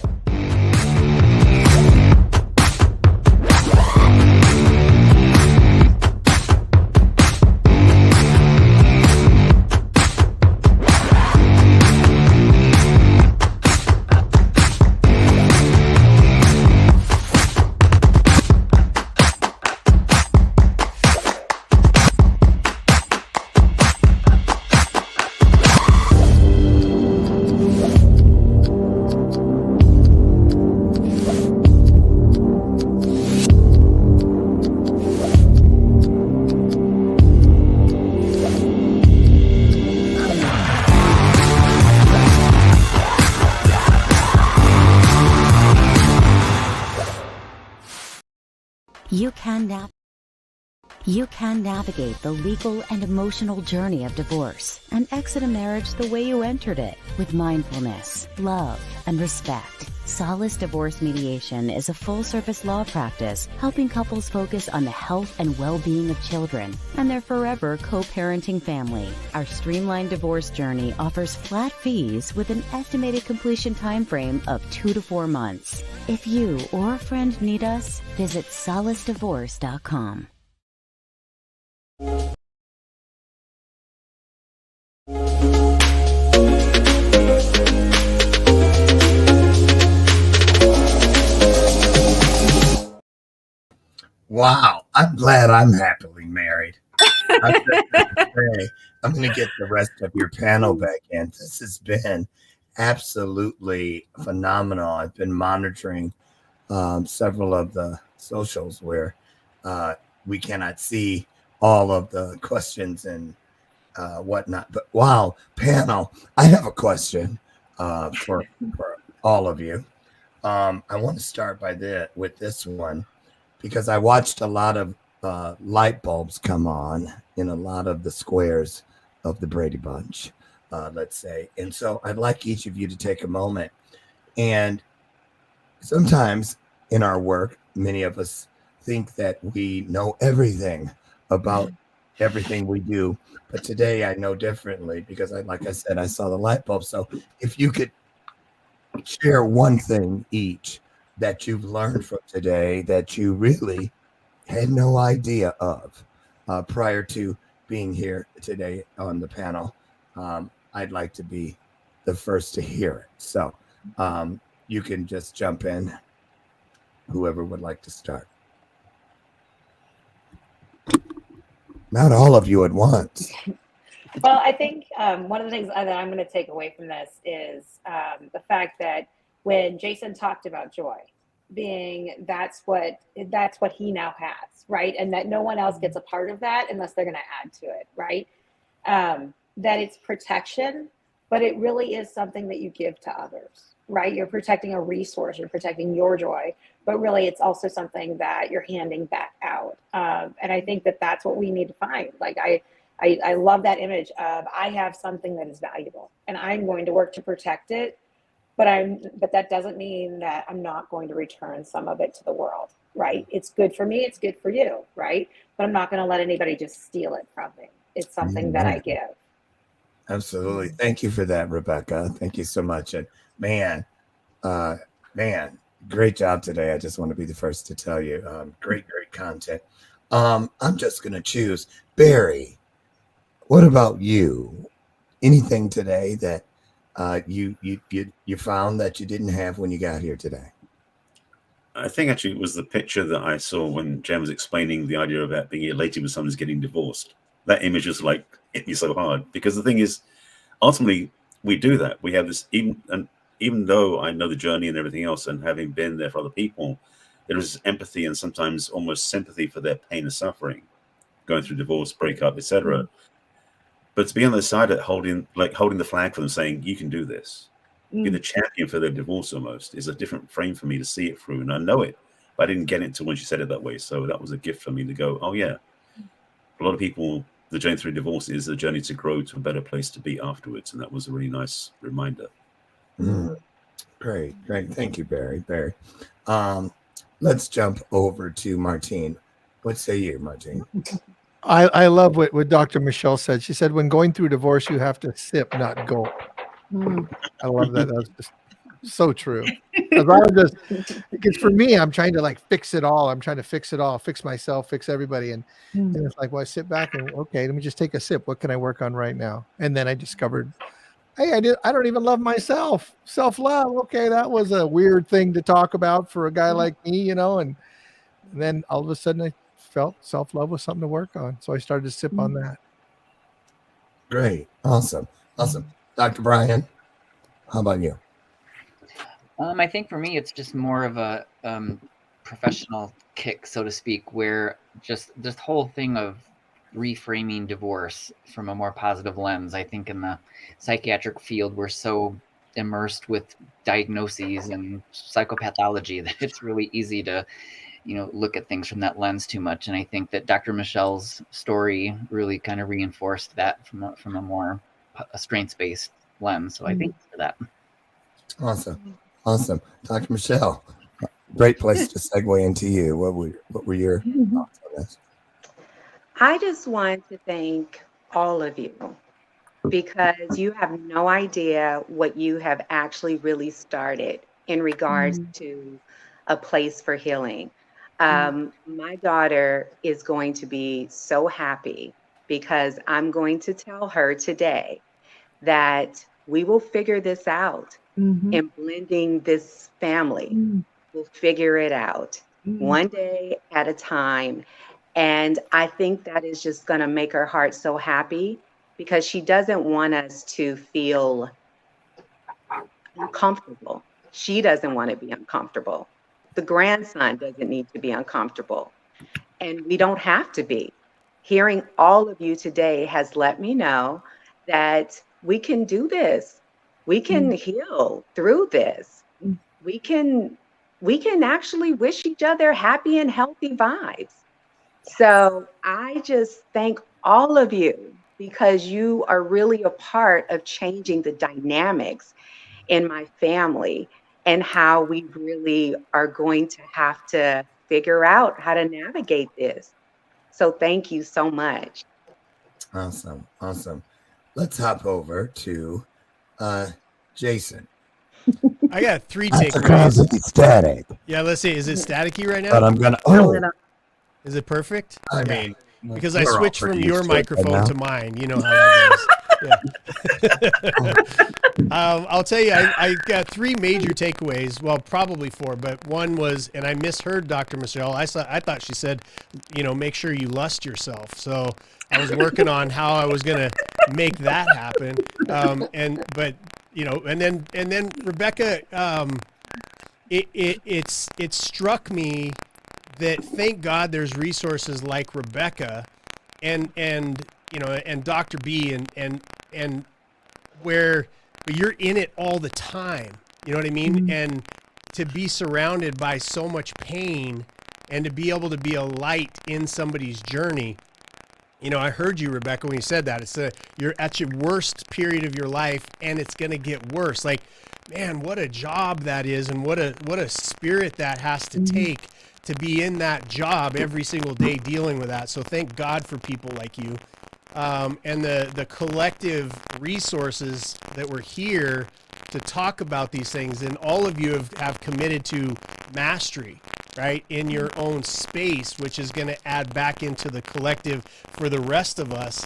You can navigate the legal and emotional journey of divorce and exit a marriage the way you entered it, with mindfulness, love, and respect. SOLACE Divorce Mediation is a full-service law practice helping couples focus on the health and well-being of children and their forever co-parenting family. Our streamlined divorce journey offers flat fees with an estimated completion time frame of 2 to 4 months. If you or a friend need us, visit solacedivorce.com. Wow, I'm glad I'm happily married. I'm going to get the rest of your panel back in. This has been absolutely phenomenal. I've been monitoring several of the socials where we cannot see all of the questions and whatnot. But wow, panel, I have a question for all of you. I want to start with this one, because I watched a lot of light bulbs come on in a lot of the squares of the Brady Bunch, let's say. And so I'd like each of you to take a moment. And sometimes in our work, many of us think that we know everything about everything we do. But today I know differently, because like I said, I saw the light bulb. So if you could share one thing each that you've learned from today that you really had no idea of prior to being here today on the panel, I'd like to be the first to hear it. So you can just jump in, whoever would like to start. Not all of you at once. Well, I think one of the things that I'm going to take away from this is the fact that when Jason talked about joy, being that's what he now has, right? And that no one else gets a part of that unless they're going to add to it, right? That it's protection, but it really is something that you give to others, right? You're protecting a resource, you're protecting your joy, but really it's also something that you're handing back out. And I think that that's what we need to find. Like I love that image of I have something that is valuable and I'm going to work to protect it, but that doesn't mean that I'm not going to return some of it to the world, right? It's good for me, it's good for you, right? But I'm not going to let anybody just steal it from me. It's something that I give. Absolutely. Thank you for that, Rebecca. Thank you so much. And man, great job today. I just want to be the first to tell you, great content. I'm just going to choose Barry. What about you? Anything today that you found that you didn't have when you got here today? I think actually it was the picture that I saw when Jen was explaining the idea about being elated when someone's getting divorced. That image just like hit me so hard, because the thing is, ultimately we do that. We have this, even though I know the journey and everything else, and having been there for other people, there is empathy and sometimes almost sympathy for their pain and suffering, going through divorce, breakup, etc. But to be on the side of holding the flag for them, saying you can do this, be the champion for their divorce almost, is a different frame for me to see it through. And I know it, but I didn't get it until when she said it that way. So that was a gift for me to go, oh yeah. A lot of people, the journey through divorce is the journey to grow to a better place to be afterwards. And that was a really nice reminder. Great. Thank you, Barry. Let's jump over to Martine. What say you, Martine? I love what Dr. Michelle said. She said, when going through divorce, you have to sip, not gulp. I love that. That's just so true. Because for me, I'm trying to like fix it all. I'm trying to fix it all, fix myself, fix everybody. And it's like, well, I sit back and okay, let me just take a sip. What can I work on right now? And then I discovered, hey, I don't even love myself. Self-love. Okay, that was a weird thing to talk about for a guy like me, you know, and then all of a sudden I felt self-love was something to work on. So I started to sip on that. Great. Awesome. Dr. Brian, how about you? I think for me, it's just more of a professional kick, so to speak, where just this whole thing of reframing divorce from a more positive lens. I think in the psychiatric field, we're so immersed with diagnoses and psychopathology that it's really easy to, look at things from that lens too much. And I think that Dr. Michelle's story really kind of reinforced that from a more strengths-based lens. So I think for that. Awesome. Dr. Michelle, great place to segue into you. What were your thoughts on this? I just want to thank all of you because you have no idea what you have actually really started in regards to a place for healing. My daughter is going to be so happy because I'm going to tell her today that we will figure this out. And blending this family, we'll figure it out one day at a time. And I think that is just going to make her heart so happy because she doesn't want us to feel uncomfortable. She doesn't want to be uncomfortable. The grandson doesn't need to be uncomfortable. And we don't have to be. Hearing all of you today has let me know that we can do this. We can heal through this. We can actually wish each other happy and healthy vibes. So I just thank all of you because you are really a part of changing the dynamics in my family and how we really are going to have to figure out how to navigate this. So thank you so much. Awesome. Let's hop over to Jason. I got 3 That's because takeaways. it's static. Yeah, let's see. Is it staticky right now? But I'm gonna. Is it perfect? I mean, because I we're all switched pretty from your used to it microphone by now. to mine. You know how that goes. I'll tell you, I got 3 major takeaways. Well, probably 4, but one was, and I misheard Dr. Michelle. I thought she said, make sure you lust yourself. So I was working on how I was going to make that happen. And then Rebecca, it struck me that thank God there's resources like Rebecca and Dr. B and where you're in it all the time. You know what I mean? And to be surrounded by so much pain and to be able to be a light in somebody's journey. I heard you, Rebecca, when you said that. It's you're at your worst period of your life and it's going to get worse. Like, man, what a job that is, and what a spirit that has to take to be in that job every single day dealing with that. So thank God for people like you. And the collective resources that were here to talk about these things. And all of you have committed to mastery, right, in your own space, which is going to add back into the collective for the rest of us,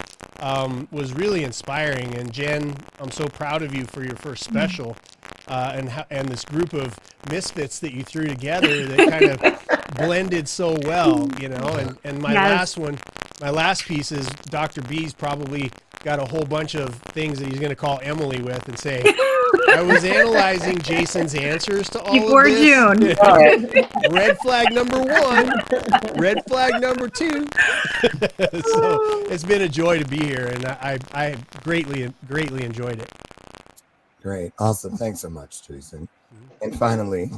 was really inspiring. And Jen, I'm so proud of you for your first special, and this group of misfits that you threw together that kind of blended so well, and my last piece is Dr. B's probably got a whole bunch of things that he's going to call Emily with and say, I was analyzing Jason's answers to all Before of this. June. Red flag number 1, red flag number 2. So it's been a joy to be here, and I greatly enjoyed it. Great. Awesome. Thanks so much, Jason. And finally,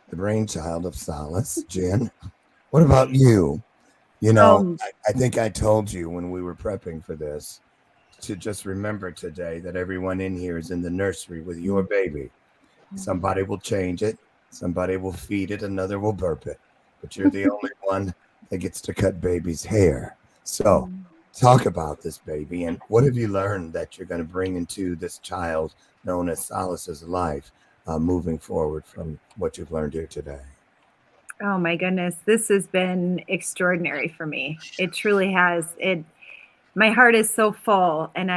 the brainchild of Solace, Jen. What about you? I think I told you when we were prepping for this to just remember today that everyone in here is in the nursery with your baby. Somebody will change it. Somebody will feed it. Another will burp it. But you're the only one that gets to cut baby's hair. So talk about this baby, and what have you learned that you're going to bring into this child known as Solace's life moving forward from what you've learned here today? Oh my goodness, this has been extraordinary for me. It truly has. My heart is so full, and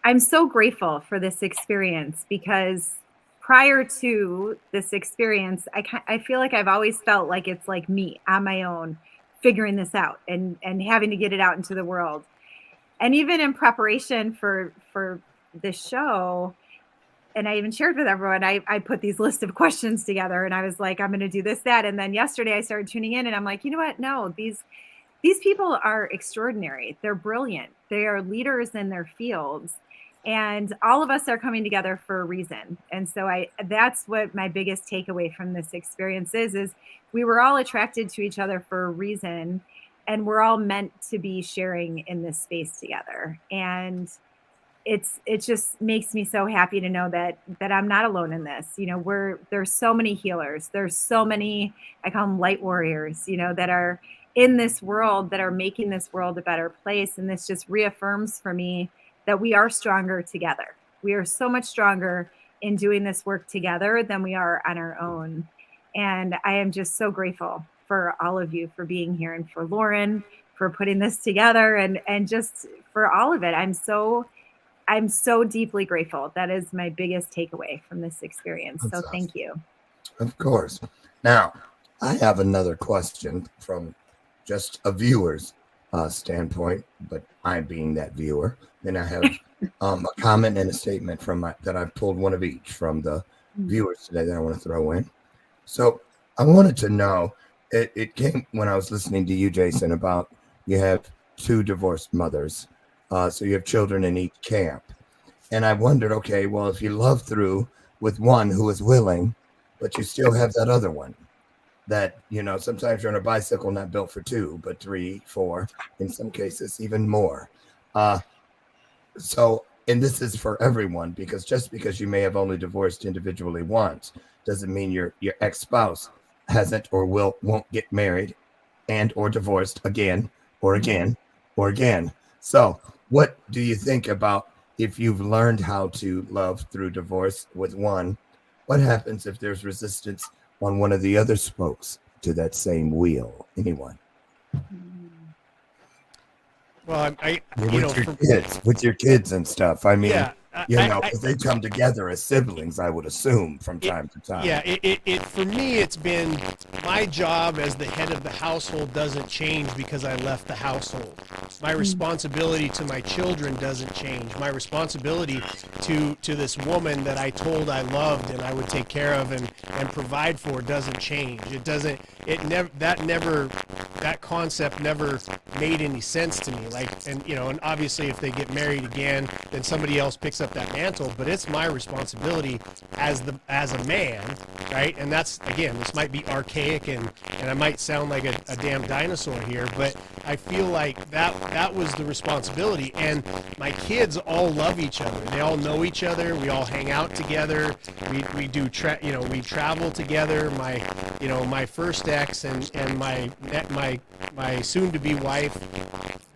I'm so grateful for this experience, because prior to this experience, I feel like I've always felt like it's like me on my own figuring this out and having to get it out into the world. And even in preparation for this show, and I even shared with everyone, I put these list of questions together, and I was like, I'm going to do this, that. And then yesterday I started tuning in, and I'm like, you know what? No, these people are extraordinary. They're brilliant. They are leaders in their fields. And all of us are coming together for a reason. And so that's what my biggest takeaway from this experience is we were all attracted to each other for a reason, and we're all meant to be sharing in this space together. And it just makes me so happy to know that I'm not alone in this. There's so many healers. There's so many, I call them light warriors, that are in this world, that are making this world a better place. And this just reaffirms for me that we are stronger together. We are so much stronger in doing this work together than we are on our own. And I am just so grateful for all of you for being here, and for Lauren for putting this together, and just for all of it. I'm so deeply grateful. That is my biggest takeaway from this experience. That's so awesome. Thank you. Of course. Now, I have another question from just a viewer's standpoint, but I being that viewer, then I have a comment and a statement that I've pulled one of each from the viewers today that I want to throw in. So I wanted to know, it came when I was listening to you, Jason, about you have 2 divorced mothers. So you have children in each camp. And I wondered, okay, well, if you love through with one who is willing, but you still have that other one that, sometimes you're on a bicycle not built for 2, but 3, 4, in some cases, even more. So, and this is for everyone, because just because you may have only divorced individually once doesn't mean your ex-spouse hasn't or won't get married and or divorced again or again or again. So what do you think about, if you've learned how to love through divorce with one, what happens if there's resistance on one of the other spokes to that same wheel? Anyone? Well, with your kids and stuff. I mean, yeah, because they come together as siblings, I would assume, from time to time. Yeah, it for me, it's been my job as the head of the household doesn't change because I left the household. My responsibility to my children doesn't change. My responsibility to this woman that I told I loved and I would take care of and provide for doesn't change. That concept never made any sense to me. And obviously if they get married again, then somebody else picks up that mantle, but it's my responsibility as a man, right? And that's, again, this might be archaic and I might sound like a damn dinosaur here, but I feel like that was the responsibility. And my kids all love each other. They all know each other. We all hang out together. We do we travel together. My first ex and my soon-to-be wife,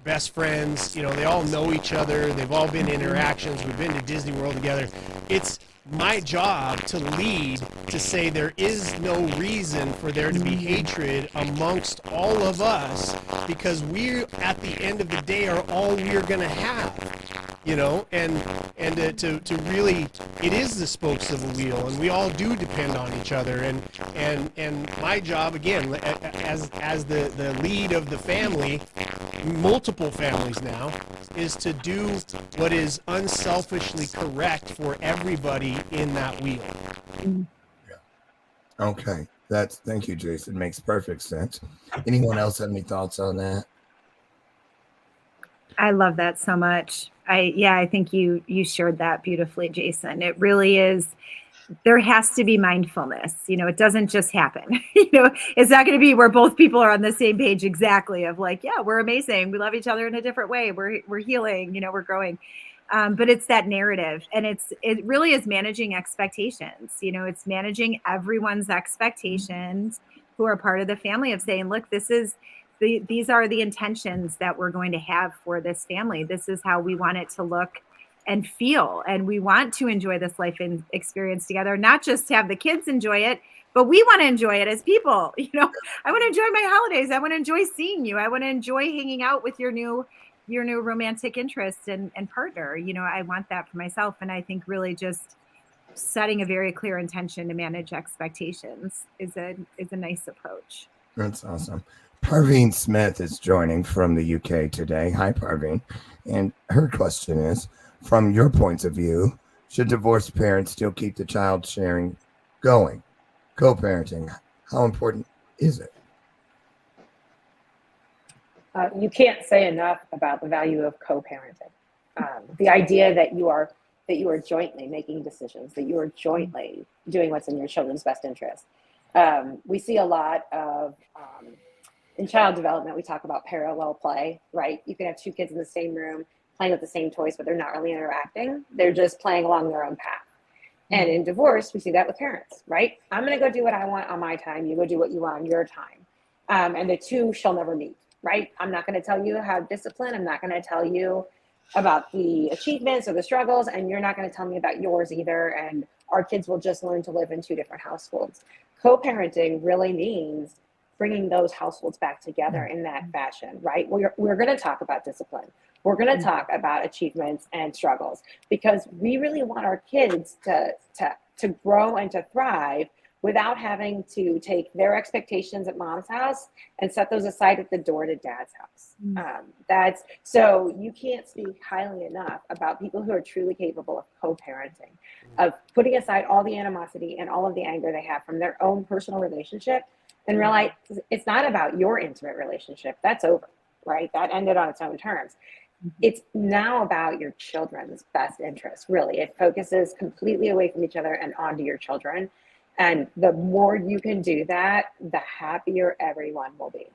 best friends, they all know each other. They've all been interactions. We've been to Disney World together. It's my job to lead, to say there is no reason for there to be hatred amongst all of us, because we, at the end of the day, are all we're going to have. And to really, it is the spokes of a wheel, and we all do depend on each other. And my job, again, as the lead of the family, multiple families now, is to do what is unselfishly correct for everybody in that wheel. Yeah. Okay. Thank you, Jason. Makes perfect sense. Anyone else have any thoughts on that? I love that so much. I think you shared that beautifully, Jason. It really is. There has to be mindfulness. It doesn't just happen. It's not going to be where both people are on the same page exactly of like, yeah, we're amazing. We love each other in a different way. We're healing, we're growing. But it's that narrative, and it really is managing expectations. It's managing everyone's expectations who are part of the family, of saying, look, this is these are the intentions that we're going to have for this family. This is how we want it to look and feel. And we want to enjoy this life and experience together, not just have the kids enjoy it, but we want to enjoy it as people. You know, I want to enjoy my holidays. I want to enjoy seeing you. I want to enjoy hanging out with your new romantic interest and partner. You know, I want that for myself. And I think really just setting a very clear intention to manage expectations is a nice approach. That's awesome. Parveen Smith is joining from the UK today. Hi, Parveen. And her question is, from your points of view, should divorced parents still keep the child sharing going? Co-parenting, how important is it? You can't say enough about the value of co-parenting. The idea that you are jointly making decisions, that you are jointly doing what's in your children's best interest. We see a lot of, in child development, we talk about parallel play, right? You can have two kids in the same room playing with the same toys, but they're not really interacting. They're just playing along their own path. And in divorce, we see that with parents, right? I'm going to go do what I want on my time. You go do what you want on your time. And the two shall never meet, right? I'm not going to tell you how to discipline. I'm not going to tell you about the achievements or the struggles, and you're not going to tell me about yours either. And our kids will just learn to live in two different households. Co-parenting really means bringing those households back together in that fashion, right? We're going to talk about discipline. We're going to talk about achievements and struggles, because we really want our kids to grow and to thrive without having to take their expectations at mom's house and set those aside at the door to dad's house. So you can't speak highly enough about people who are truly capable of co-parenting, of putting aside all the animosity and all of the anger they have from their own personal relationship, and realize it's not about your intimate relationship. That's over, right? That ended on its own terms. It's now about your children's best interest, really. It focuses completely away from each other and onto your children. And the more you can do that, the happier everyone will be,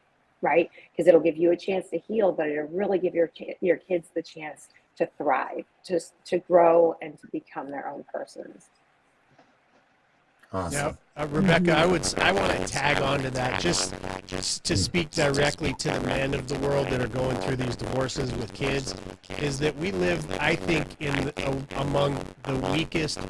right? Because it'll give you a chance to heal, but it'll really give your kids the chance to thrive, to grow and to become their own persons. Awesome. Yeah, Rebecca, I want to tag on to that, just to speak directly to the men of the world that are going through these divorces with kids, is that we live, I think, in among the weakest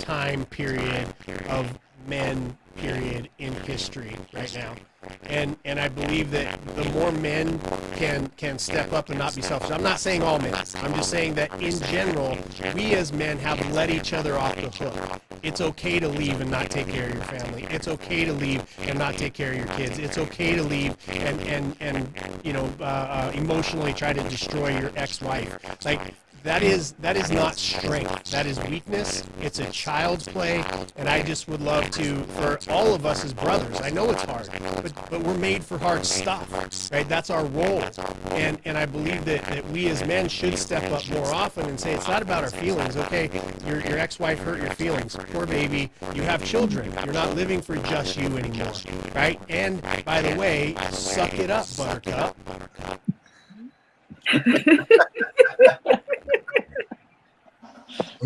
time period of men period in history right now. And I believe that the more men can step up and not be selfish. I'm not saying all men. I'm just saying that in general, we as men have let each other off the hook. It's okay to leave and not take care of your family. It's okay to leave and not take care of your kids. It's okay to leave and emotionally try to destroy your ex-wife. Like, that is not strength. That is weakness. It's a child's play, and I just would love to, for all of us as brothers, I know it's hard, but we're made for hard stuff, right? That's our role, and I believe that we as men should step up more often and say, it's not about our feelings. Okay, your ex-wife hurt your feelings. Poor baby. You have children. You're not living for just you anymore, right? And by the way, suck it up, Buttercup.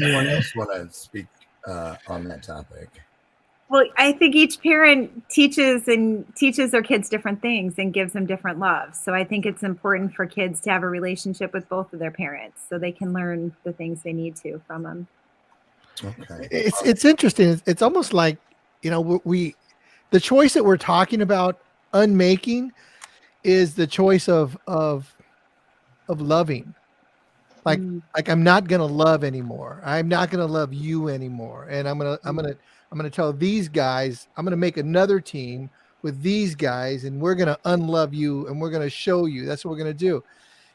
Anyone else want to speak on that topic? Well, I think each parent teaches their kids different things and gives them different love. So I think it's important for kids to have a relationship with both of their parents so they can learn the things they need to from them. Okay. It's interesting. It's almost like, the choice that we're talking about unmaking is the choice of loving. Like I'm not gonna love anymore. I'm not gonna love you anymore. And I'm gonna tell these guys, I'm gonna make another team with these guys, and we're gonna unlove you, and we're gonna show you. That's what we're gonna do.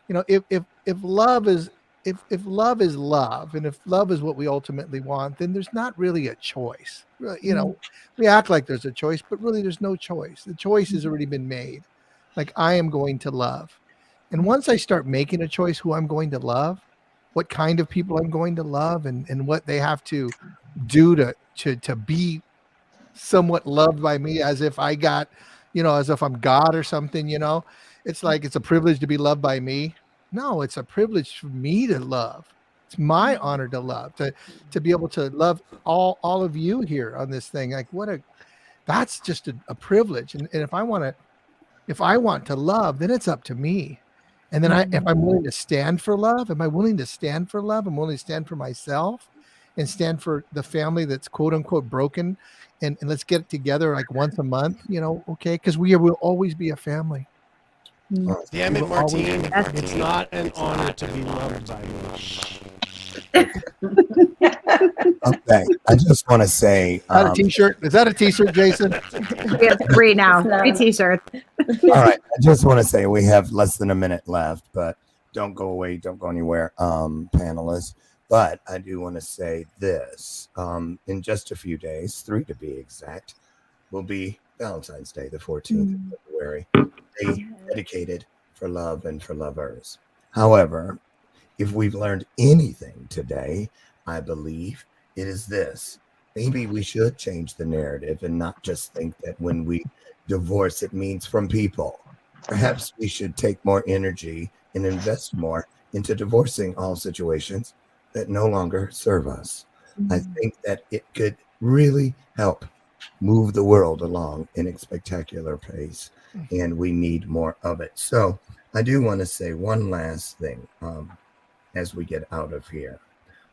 If love is love, and if love is what we ultimately want, then there's not really a choice. We act like there's a choice, but really there's no choice. The choice has already been made. Like, I am going to love. And once I start making a choice who I'm going to love, what kind of people I'm going to love, and what they have to do to be somewhat loved by me, as if I got, as if I'm God or something, it's like, it's a privilege to be loved by me. No, it's a privilege for me to love. It's my honor to love, to be able to love all of you here on this thing. Like, that's just a privilege. And if I want to If I want to love, then it's up to me. And then if I'm willing to stand for love, am I willing to stand for love? I'm willing to stand for myself and stand for the family that's quote unquote broken. And let's get together like once a month, okay? Because we will always be a family. Damn We it, will always Martine. be- It's not an honor to be loved by me. Okay, I just want to say, Is that a t-shirt? Is that a t-shirt, Jason? We have 3 now. 3 t-shirts. All right, I just want to say we have less than a minute left, but don't go away, don't go anywhere, panelists. But I do want to say this: in just a few days, 3 to be exact, will be Valentine's Day, the 14th of February, day dedicated for love and for lovers. However, if we've learned anything today, I believe it is this. Maybe we should change the narrative and not just think that when we divorce, it means from people. Perhaps we should take more energy and invest more into divorcing all situations that no longer serve us. I think that it could really help move the world along in a spectacular pace, and we need more of it. So I do want to say one last thing as we get out of here.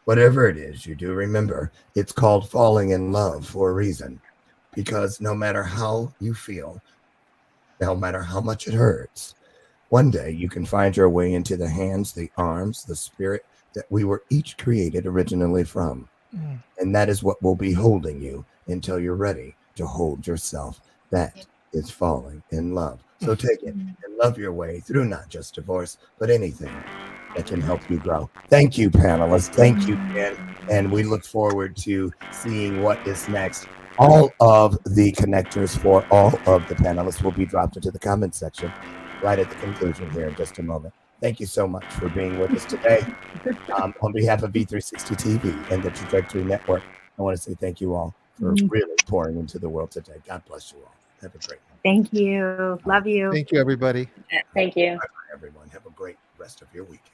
Whatever it is you do, remember, it's called falling in love for a reason, because no matter how you feel, no matter how much it hurts, one day you can find your way into the hands, the arms, the spirit that we were each created originally from. And that is what will be holding you until you're ready to hold yourself. That is falling in love. So take it and love your way through not just divorce, but anything that can help you grow. Thank you, panelists. Thank you, Ken. And we look forward to seeing what is next. All of the connectors for all of the panelists will be dropped into the comment section right at the conclusion here in just a moment. Thank you so much for being with us today. On behalf of V360 TV and the Trajectory Network, I want to say thank you all for really pouring into the world today. God bless you all. Have a great one. Thank you. Love you. Thank you, everybody. Thank you. Bye, everyone. Have a great rest of your weekend.